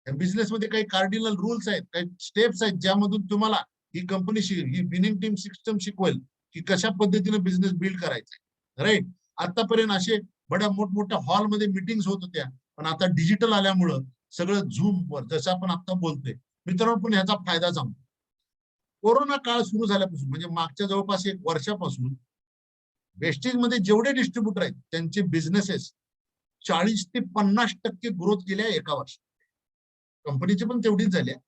या बिझनेस मध्ये काही कार्डिनल रूल्स आहेत, काही स्टेप्स आहेत, ज्यामधून तुम्हाला ही कंपनी ही विनिंग टीम सिस्टम शिकवेल, की कशा पद्धतीने बिझनेस बिल्ड करायचा, राईट. आतापर्यंत असे बड्या मोठमोठ्या हॉलमध्ये मीटिंग्स होत होत्या, पण आता डिजिटल आल्यामुळं सगळं झूम वर, जसं आपण आता बोलतोय मित्रांनो, पण ह्याचा फायदा सांगतो. कोरोना काळ सुरू झाल्यापासून, म्हणजे मागच्या जवळपास 1 वर्षापासून, वेस्टेज मध्ये जेवढे डिस्ट्रीब्युटर आहेत त्यांचे बिझनेसेस 40 ते 50% ग्रोथ केल्या एका वर्षात. कंपनीची पण तेवढीच झाली आहे.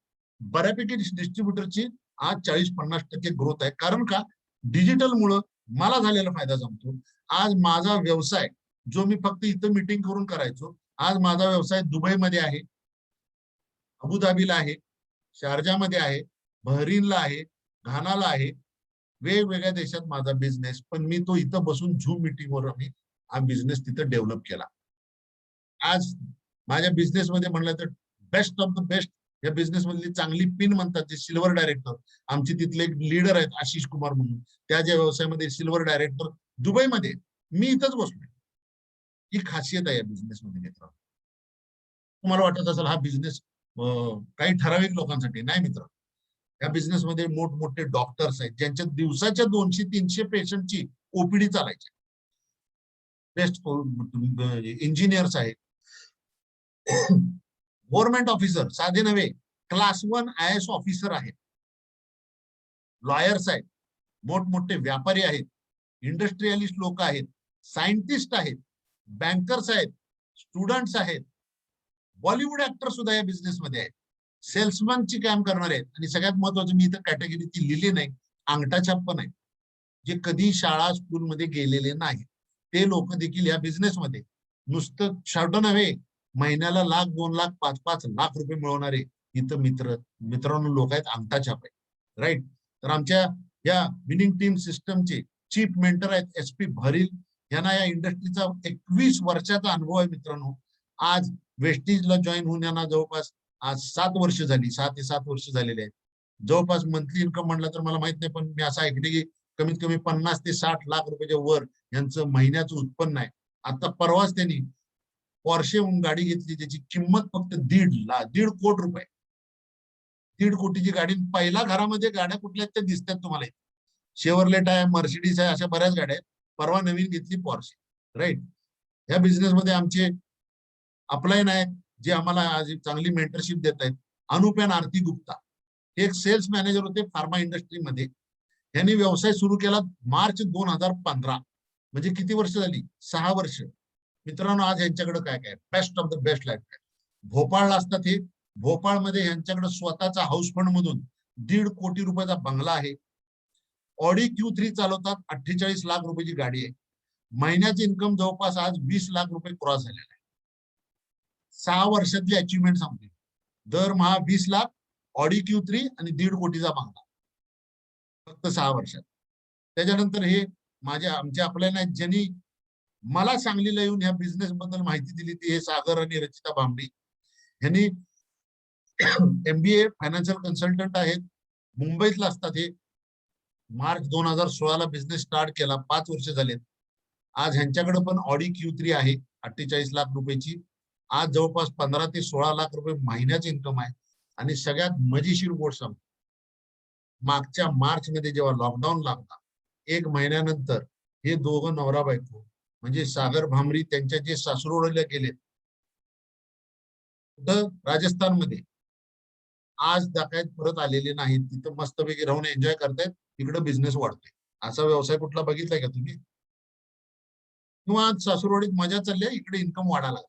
बऱ्यापैकी डिस्ट्रीब्युटरची आज 40-50% ग्रोथ आहे. कारण का, डिजिटल मुळे मला झालेला फायदा सांगतो. आज माझा व्यवसाय जो मी फक्त इथं मीटिंग करून करायचो, आज माझा व्यवसाय दुबईमध्ये आहे, अबुधाबीला आहे, शारजामध्ये आहे, बहरीनला आहे, घानाला आहे, वेगवेगळ्या देशात माझा बिझनेस. पण मी तो इथं बसून झूम मीटिंगवर आम्ही हा बिझनेस तिथं डेव्हलप केला. आज माझ्या बिझनेसमध्ये म्हणलं तर बेस्ट ऑफ द बेस्ट या बिझनेस मधली चांगली पिन म्हणतात जे सिल्वर डायरेक्टर, आमचे तिथले एक लीडर आहेत आशिष कुमार म्हणून, त्या ज्या व्यवसायामध्ये सिल्वर डायरेक्टर दुबईमध्ये, मी इथंच बसलोय. ही खासियत आहे या बिझनेस मध्ये मित्र. तुम्हाला वाटत असेल हा बिझनेस काही ठराविक लोकांसाठी नाही मित्र. या बिझनेस मध्ये मोठमोठे डॉक्टर्स आहेत ज्यांच्या दिवसाच्या 200-300 पेशंटची ओपीडी चालायची. बेस्ट इंजिनियर्स आहेत, गव्हर्नमेंट ऑफिसर साधे नव्हे, क्लास 1 IAS ऑफिसर आहेत, लॉयर्स आहेत, मोठमोठे व्यापारी आहेत, इंडस्ट्रियलिस्ट लोक आहेत, सायंटिस्ट आहेत, बँकर्स आहेत, स्टुडंट्स आहेत, बॉलिवूड ऍक्टर सुद्धा या बिझनेस मध्ये आहेत, सेल्समॅनची काम करणारे आहेत. आणि सगळ्यात महत्वाचं मी इथं कॅटेगरी ती लिहिली नाही, अंगठा छाप पण आहे, जे कधी शाळा स्कूलमध्ये गेलेले नाही ते लोक देखील या बिझनेसमध्ये नुसतं छोट नव्हे, महिन्याला 1 लाख 2 लाख 5-5 लाख रुपये मिळवणारे इथं मित्रांनो लोक आहेत, अंगठा छाप आहे. राईट. तर आमच्या या विनिंग टीम सिस्टमचे चीफ मेंटर आहेत SP भरील. यांना या इंडस्ट्रीचा 21 वर्षाचा अनुभव आहे मित्रांनो. आज वेस्टीजला जॉईन होऊन यांना जवळपास आज 7 वर्ष झाली, 6 ते 7 वर्ष झालेले आहेत. जवळपास मंथली इन्कम म्हणलं तर मला माहित नाही, पण मी असं ऐकले की कमीत कमी 50 ते 60 लाख रुपयाच्या वर यांचं महिन्याचं उत्पन्न आहे. आता परवाच त्यांनी पॉर्शे गाडी घेतली, त्याची किंमत फक्त 1.5 कोटी रुपये. 1.5 कोटीची गाडी. पहिल्या घरामध्ये गाड्या कुठल्या त्या दिसतात तुम्हाला, शेवरलेट आहे, मर्सिडीज आहे, अशा बऱ्याच गाड्या आहेत. परवा नवीन घेतली पॉर्शे. राईट. या बिझनेस मध्ये आमचे अपलाईन आहेत जे आम्हाला आज चांगली मेंटरशिप देत आहेत. अनुपेन आरती गुप्ता हे एक सेल्स मॅनेजर होते फार्मा इंडस्ट्रीमध्ये. यांनी व्यवसाय सुरू केला मार्च 2015. म्हणजे किती वर्ष झाली? 6 वर्ष. मित्रांनो आज यांच्याकडे काय काय best of the best life आहे. भोपाळला असतात हे. भोपाळमध्ये यांच्याकडे स्वतःचा हाऊस फंड मधून 1.5 कोटी रुपयाचा बंगला आहे. ऑडी Q3 चालवतात, 48 लाख रुपयाची गाडी आहे. महिन्याचे इन्कम जवळपास आज 20 लाख रुपये क्रॉस झालेला आहे. 6 वर्षातली अचिव्हमेंट सांगते. दरमहा 20 लाख, ऑडी Q3 आणि 1.5 कोटीचा बंगला फक्त 6 वर्षात. त्याच्यानंतर हे आमच्या आपल्याला ज्यांनी मला सांगलीला येऊन ह्या बिझनेस बद्दल माहिती दिली ती हे सागर आणि रचिता भांबडी. यांनी MBA फायनान्शियल कन्सल्टंट आहेत, मुंबईतला असतात हे. मार्च 2016 ला बिझनेस स्टार्ट केला, 5 वर्ष झालेत. आज ह्यांच्याकडे पण ऑडी Q3 आहे 48 लाख रुपयाची. आज जवळपास 15 ते 16 लाख रुपये महिन्याचे इन्कम आहे. आणि सगळ्यात मजेशीर गोष्ट सांगतो, मागच्या मार्च मध्ये जेव्हा लॉकडाऊन लागला, 1 महिन्यानंतर हे दोघं नवरा बायको म्हणजे सागर भांबरी त्यांच्या जे सासरोडला गेलेत कुठं राजस्थानमध्ये, आज दाखवत परत आलेले नाहीत. तिथं मस्तपैकी राहून एन्जॉय करतायत, तिकडे बिझनेस वाढतोय. असा व्यवसाय कुठला बघितलाय का तुम्ही? किंवा आज सासुरवाडीत मजा चालली आहे, इकडे इन्कम वाढायला लागला.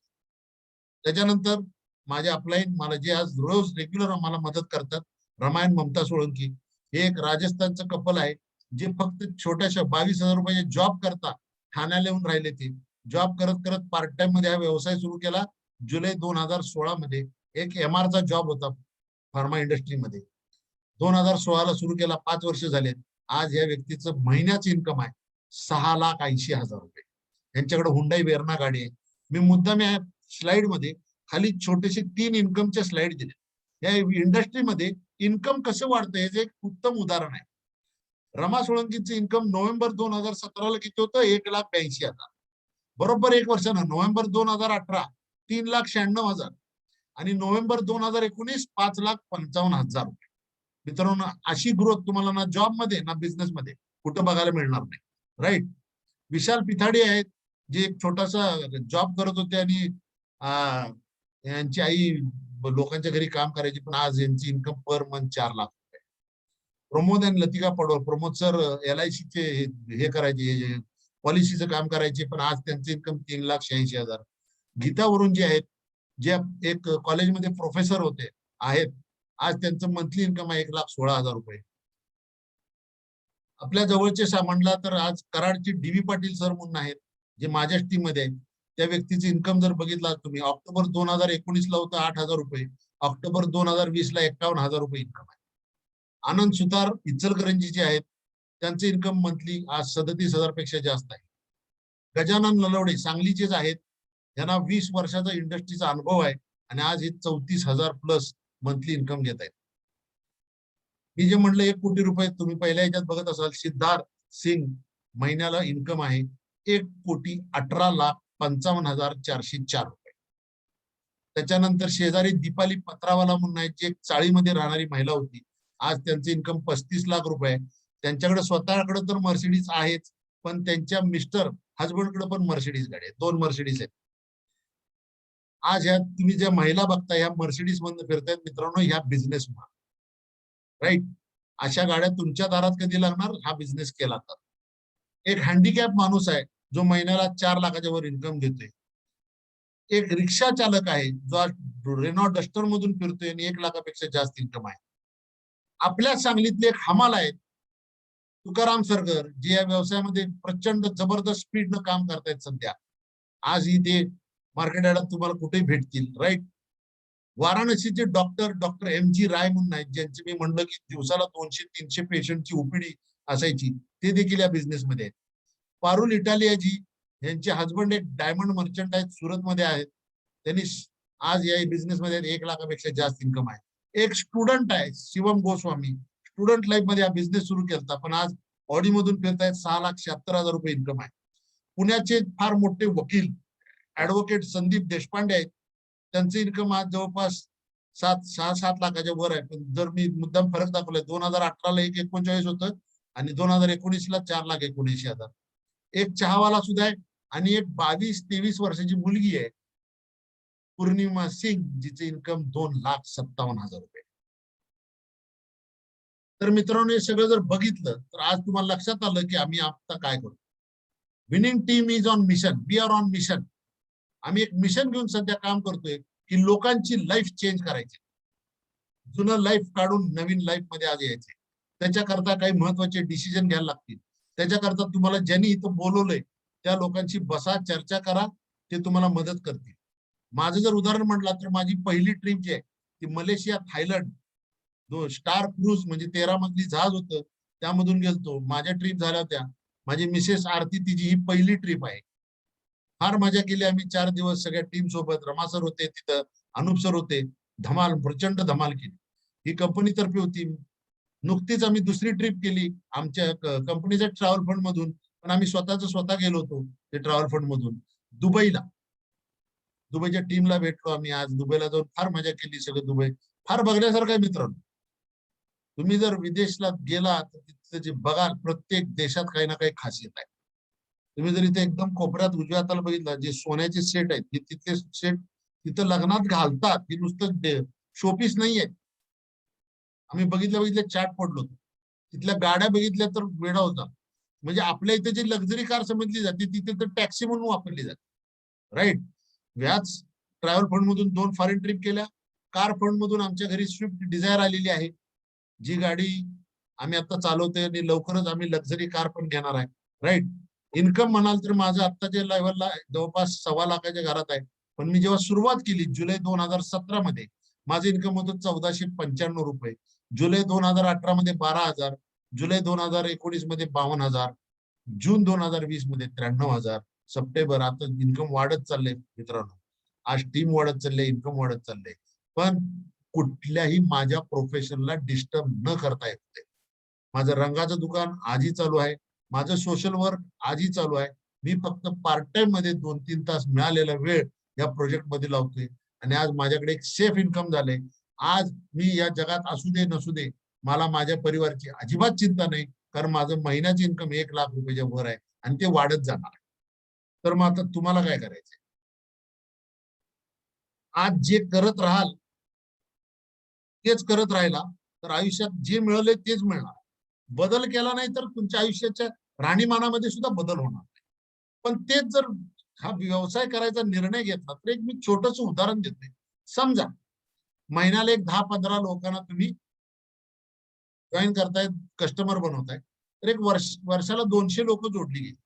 त्याच्यानंतर माझे अपलाईन मला जे आज रोज रेग्युलर मला मदत करतात, रमायण ममता सोळंकी हे एक राजस्थानचं कपल आहे जे फक्त छोट्याशा 22,000 रुपयाचे जॉब करता ठाण्याला येऊन राहिले. ते जॉब करत करत पार्ट टाइम मध्ये हा व्यवसाय सुरू केला. जुलै 2016 मध्ये एक MR चा जॉब होता फार्मा इंडस्ट्रीमध्ये. 2016 ला सुरू केला, 5 वर्ष झाले. आज या व्यक्तीचं महिन्याचं इन्कम आहे 6,80,000 रुपये. यांच्याकडे हुंडाई वेरना गाडी आहे. मी मुद्दाम या स्लाइड मध्ये खाली छोटेसे 3 इन्कमचे स्लाइड दिले. या इंडस्ट्रीमध्ये इन्कम कसं वाढतं हे एक उत्तम उदाहरण आहे. रमा सोळंकीचं इन्कम नोव्हेंबर 2017 ला किती होतं? 1,82,000. बरोबर 1 वर्षानं नोव्हेंबर 2018 3,96,000 आणि नोव्हेंबर 2019 5,55,000 रुपये. मित्रांनो अशी ग्रोथ तुम्हाला ना जॉब मध्ये ना बिझनेस मध्ये कुठं बघायला मिळणार नाही. राईट. विशाल पिथाडी आहेत जे एक छोटासा जॉब करत होते आणि यांची आई लोकांच्या घरी काम करायची, पण आज यांची इन्कम पर मंथ 4 लाख रुपये. प्रमोद आणि लतिका पडवळ, प्रमोद सर LIC चे हे करायचे, पॉलिसीचं काम करायचे, पण आज त्यांचं इन्कम 3,86,000. गीता वरून जे आहेत, जे एक कॉलेजमध्ये प्रोफेसर होते आहेत, आज त्यांचं मंथली इन्कम आहे 1,16,000 रुपये. आपल्या जवळचे म्हणला तर आज कराडचे DV पाटील सर म्हणून आहेत, जे माझ्याच टीम मध्ये आहेत. त्या व्यक्तीचे इन्कम जर बघितला तुम्ही, ऑक्टोबर 2019 ला होतं 8,000 रुपये, ऑक्टोबर 2020 ला 51,000 रुपये इन्कम आहे. आनंद सुतार इचलकरंजीचे आहेत, त्यांचे इन्कम मंथली आज 37,000 पेक्षा जास्त आहे. गजानन नलवडे सांगलीचेच आहेत, त्यांना 20 वर्षाचा इंडस्ट्रीचा अनुभव आहे आणि आज हे 34,000 प्लस मंथली इन्कम घेत आहेत. मी जे म्हणलं 1 कोटी रुपये तुम्ही पहिल्या ह्याच्यात बघत असाल, सिद्धार्थ सिंग महिन्याला इन्कम आहे 1,18,55,404 रुपये. त्याच्यानंतर शेजारी दीपाली पत्रावाला म्हणून आहे, जी एक चाळीमध्ये राहणारी महिला होती, आज त्यांचे इन्कम 35 लाख रुपये. त्यांच्याकडे स्वतःकडे तर मर्सिडीज आहेच, पण त्यांच्या मिस्टर हजबंडकडे पण मर्सिडीज गाडी आहे, 2 मर्सिडीज आहेत. आज ह्या तुम्ही ज्या महिला बघता ह्या मर्सिडीज मधून फिरतायत मित्रांनो, ह्या बिझनेस राईट. अशा गाड्या तुमच्या दारात कधी लागणार, हा बिझनेस केला तर. एक हँडिकॅप माणूस आहे जो महिन्याला 4 लाखाच्या वर इन्कम देतोय. एक रिक्षा चालक आहे जो आज रेनॉ डस्टर मधून फिरतोय आणि 1 लाखापेक्षा जास्त इन्कम आहे. आपल्या सांगलीतले एक हमाल आहेत तुकाराम सरगर, जे या व्यवसायामध्ये प्रचंड जबरदस्त स्पीडनं काम करतायत सध्या. आज इथे मार्केट यार्डात तुम्हाला कुठेही भेटतील, राईट. वाराणसीचे डॉक्टर MG राय म्हणून आहेत, ज्यांचे मी म्हणलं की दिवसाला 200-300 पेशंटची ओपीडी असायची, ते देखील या बिझनेसमध्ये आहेत. पारुल इटालियाजी यांचे हजबंड एक डायमंड मर्चंट आहेत, सुरतमध्ये आहेत. त्यांनी आज या बिझनेसमध्ये 1 लाखापेक्षा जास्त इन्कम आहे. एक स्टुडंट आहे शिवम गोस्वामी, स्टुडंट लाईफ मध्ये हा बिझनेस सुरू केला, पण आज ऑडी मधून फिरतायत, 6,76,000 रुपये इन्कम आहे. पुण्याचे फार मोठे वकील ऍडव्होकेट संदीप देशपांडे आहेत, त्यांचे इन्कम आज जवळपास 6-7 लाखाच्या वर आहे. पण जर मी मुद्दाम फरक दाखवलाय, 2018 ला 1,39 होतं आणि 2019 ला 4,79,000. एक चहावाला सुद्धा आहे आणि एक 22-23 वर्षाची मुलगी आहे पूर्णिमा सिंग, जिचे इन्कम 2,57,000 रुपये. तर मित्रांनो, हे सगळं जर बघितलं तर आज तुम्हाला लक्षात आलं की आम्ही आता काय करतो. Winning team is on mission, we are on mission. आम्ही एक मिशन घेऊन सध्या काम करतोय की लोकांची लाईफ चेंज करायची, जुनं लाईफ काढून नवीन लाईफ मध्ये आज यायचे. त्याच्याकरता काही महत्वाचे डिसिजन घ्यायला लागतील. त्याच्याकरता तुम्हाला ज्यांनी इथं बोलवलंय त्या लोकांची बसा, चर्चा करा, ते तुम्हाला मदत करतील. माझं जर उदाहरण म्हटलं तर माझी पहिली ट्रिप जी आहे ती मलेशिया थायलंड स्टार क्रूज म्हणजे 13 मधली जहाज होतं, त्यामधून गेलतो. माझ्या ट्रिप झाल्या होत्या. माझी मिसेस आरती, तिची ही पहिली ट्रिप आहे. फार मजा केली आम्ही 4 दिवस सगळ्या टीम सोबत. रमा सर होते तिथं, अनुप सर होते. धमाल, प्रचंड धमाल केली. ही कंपनी तर्फे होती. नुकतीच आम्ही दुसरी ट्रिप केली आमच्या कंपनीच्या ट्रॅव्हल फंड मधून, पण आम्ही स्वतः गेलो होतो ते ट्रॅव्हल फंड मधून दुबईला. दुबईच्या टीमला भेटलो आम्ही. आज दुबईला जाऊन फार मजा केली. सगळं दुबई फार बघण्यासारखं आहे मित्रांनो. तुम्ही जर विदेशला गेला तर तिथे जे बघाल, प्रत्येक देशात काही ना काही खासियत आहे. तुम्ही जर इथे एकदम कोपऱ्यात उजव्या हाताला बघितलं, जे सोन्याचे सेट आहेत, तिथले सेट तिथं लग्नात घालतात, हे नुसतं शोपीस नाहीये. आम्ही बघितल्या चाट पडलो. तिथल्या गाड्या बघितल्या तर वेडा होता. म्हणजे आपल्या इथे जी लक्झरी कार समजली जाते, तिथे तर टॅक्सी म्हणून वापरली जाते, राईट. व्याज ट्रॅव्हल फंड मधून 2 फॉरेन ट्रिप केल्या. कार फंड मधून आमच्या घरी स्विफ्ट डिझायर आलेली आहे, जी गाडी आम्ही आता चालवतोय आणि लवकरच आम्ही लक्झरी कार पण घेणार आहे, राईट. इन्कम म्हणाल तर माझं आत्ताच्या लेव्हलला जवळपास 1.25 लाखाच्या घरात आहे. पण मी जेव्हा सुरुवात केली जुलै 2017 मध्ये, माझं इन्कम होतं 1,495 रुपये. जुलै 2018 मध्ये 12,000, जुलै 2019 मध्ये 52,000, जून 2020 मध्ये 93,000, सप्टेंबर. आता इन्कम वाढत चाललंय मित्रांनो. आज टीम वाढत चाललंय, इन्कम वाढत चाललंय. पण कुठल्याही माझ्या प्रोफेशनला डिस्टर्ब न करता येते. माझं रंगाचं दुकान आजही चालू आहे, माझं सोशल वर्क आजही चालू आहे. मी फक्त पार्ट टाइम मध्ये 2-3 तास मिळालेला वेळ या प्रोजेक्ट मध्ये लावतोय आणि आज माझ्याकडे एक सेफ इन्कम झालंय. आज मी या जगात असू दे नसू दे, मला माझ्या परिवाराची अजिबात चिंता नाही, कारण माझं महिन्याचे इन्कम 1 लाख रुपयाच्या वर आहे आणि ते वाढत जाणार आहे. तर मग आता तुम्हाला काय करायचंय? आज जे करत राहाल तेच करत राहिला तर आयुष्यात जे मिळाले तेच मिळणार. बदल केला नाही तर तुमच्या आयुष्याच्या राहणीमानामध्ये सुद्धा बदल होणार नाही. पण तेच जर हा व्यवसाय करायचा निर्णय घेतला तर एक मी छोटस उदाहरण देतोय. समजा महिन्याला एक 10-15 लोकांना तुम्ही जॉईन करताय, कस्टमर बनवताय. तर एक वर्षाला 200 लोक जोडली गेली.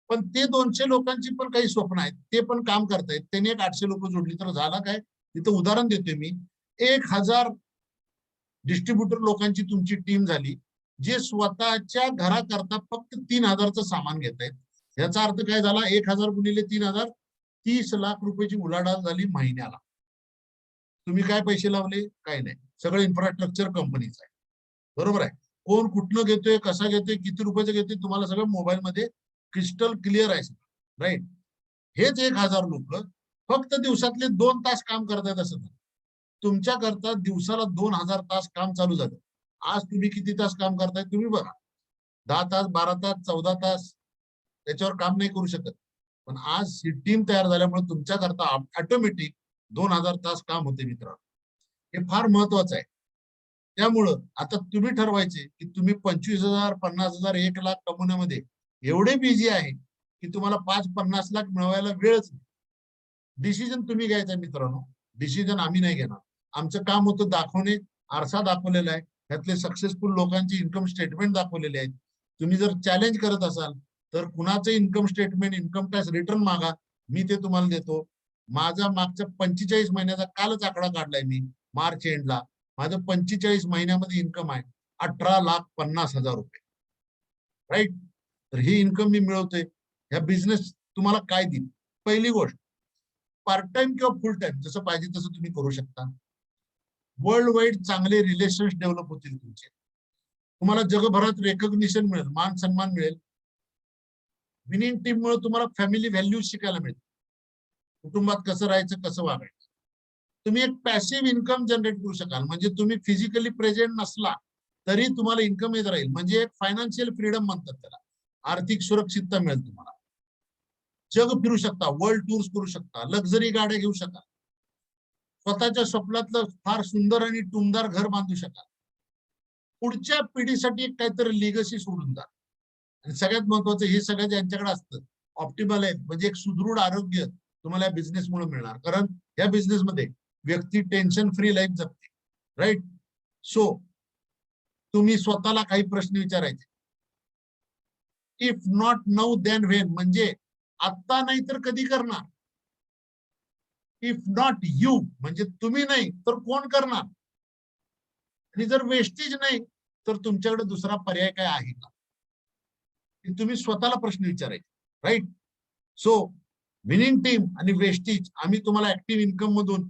पण ते 200 लोकांची पण काही स्वप्न आहेत, ते पण काम करतायत. त्यांनी एक 800 लोक जोडली तर झाला काय? तिथं उदाहरण देतोय मी. 1000 डिस्ट्रीब्युटर लोकांची तुमची टीम झाली, जे स्वतःच्या घराकरता फक्त 3000चं सामान घेत आहेत. याचा अर्थ काय झाला? 1000 गुणिले 3000, 30 लाख रुपयाची उलाढाल झाली महिन्याला. तुम्ही काय पैसे लावले? काय नाही. सगळं इन्फ्रास्ट्रक्चर कंपनीचं आहे. बरोबर आहे. कोण कुठनं घेतोय, कसा घेतोय, किती रुपयाचं घेतोय, तुम्हाला सगळं मोबाईलमध्ये क्रिस्टल क्लिअर आहे. राईट. हेच 1000 लोक फक्त दिवसातले 2 तास काम करतात असं. तुमच्या करता दिवसाला 2000 तास काम चालू झालं. आज तुम्ही किती तास काम करताय तुम्ही बघा. 10 तास, 12 तास, 14 तास त्याच्यावर काम नाही करू शकत. पण आज ही टीम तयार झाल्यामुळे तुमच्या करता ऑटोमॅटिक 2000 तास काम होते मित्रांनो. हे फार महत्वाचं आहे. त्यामुळं आता तुम्ही ठरवायचे की तुम्ही 25,000, 50,000, 1 लाख कमवण्यामध्ये एवढे बिझी आहे की तुम्हाला 5-50 लाख मिळवायला वेळच नाही. डिसिजन तुम्ही घ्यायचा मित्रांनो. डिसिजन आम्ही नाही घेणार. आमचं काम होतं दाखवणे. आरसा दाखवलेला आहे. त्यातले सक्सेसफुल लोकांची इन्कम स्टेटमेंट दाखवलेले आहेत. तुम्ही जर चॅलेंज करत असाल तर कुणाचं income statement, income tax return मागा, मी ते तुम्हाला देतो. माझा मागच्या 45 महिन्याचा कालच आकडा काढलाय मी मार्च एंडला. माझं 45 महिन्यामध्ये इन्कम आहे 18,50,000 रुपये. राईट. तर ही इन्कम मी मिळवतोय. ह्या बिझनेस तुम्हाला काय देईल? पहिली गोष्ट, पार्ट टाइम किंवा फुल टाइम जसं पाहिजे तसं तुम्ही करू शकता. वर्ल्ड वाईड चांगले रिलेशन्स डेव्हलप होतील तुमचे. तुम्हाला जगभरात रेकॉग्निशन मिळेल, मान सन्मान मिळेल. विनिंग टीम मुळे तुम्हाला फॅमिली व्हॅल्यूज शिकायला मिळेल. कुटुंबात कसं राहायचं, कसं वागायचं. तुम्ही एक पॅसिव्ह इन्कम जनरेट करू शकाल. म्हणजे तुम्ही फिजिकली प्रेझेंट नसला तरी तुम्हाला इन्कम येत राहील. म्हणजे एक फायनान्शियल फ्रीडम म्हणतात त्याला. आर्थिक सुरक्षितता मिळेल तुम्हाला. जग फिरू शकता, वर्ल्ड टूर्स करू शकता, लक्झरी गाड्या घेऊ शकाल, स्वतःच्या स्वप्नातलं फार सुंदर आणि टुमदार घर बांधू शकाल. पुढच्या पिढीसाठी काहीतरी लिगसी सोडून जा. आणि सगळ्यात महत्वाचं हे सगळं ज्यांच्याकडे असतं ऑप्टिमल आहे, म्हणजे एक सुदृढ आरोग्य तुम्हाला या बिझनेसमुळे मिळणार. कारण या बिझनेसमध्ये व्यक्ती टेन्शन फ्री लाईफ जगते. राईट. सो तुम्ही स्वतःला काही प्रश्न विचारायचे. If not now then when, म्हणजे आता नाही तर कधी करणार. इफ नॉट यू, म्हणजे तुम्ही नाही तर कोण करणार. आणि जर वेस्टेज नाही तर तुमच्याकडे दुसरा पर्याय काय आहे का? तुम्ही स्वतःला प्रश्न विचारायचे. राईट. सो विनिंग टीम आणि वेस्टेज आम्ही तुम्हाला ऍक्टिव्ह इन्कम मधून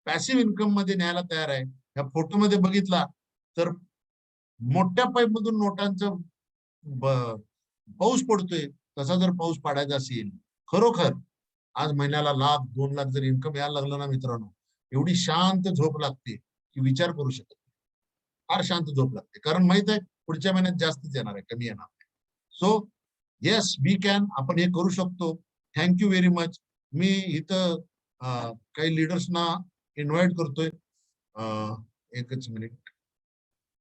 पॅसिव्ह इन्कम मध्ये न्यायला तयार आहे. या फोटोमध्ये बघितला तर मोठ्या पाईप मधून नोटांचं पाऊस पडतोय. तसा जर पाऊस पाडायचा असेल खरोखर आज महिन्याला 1,00,000-2 लाख जर इन्कम यायला लागलं ना मित्रांनो, एवढी शांत झोप लागते की विचार करू शकत. फार शांत झोप लागते. कारण माहित आहे पुढच्या महिन्यात जास्तच येणार आहे, कमी येणार नाही. सो येस वी कॅन, आपण हे करू शकतो. Thank you very much. मी इथं काही लिडर्सना इन्व्हाइट करतोय. एकच मिनिट.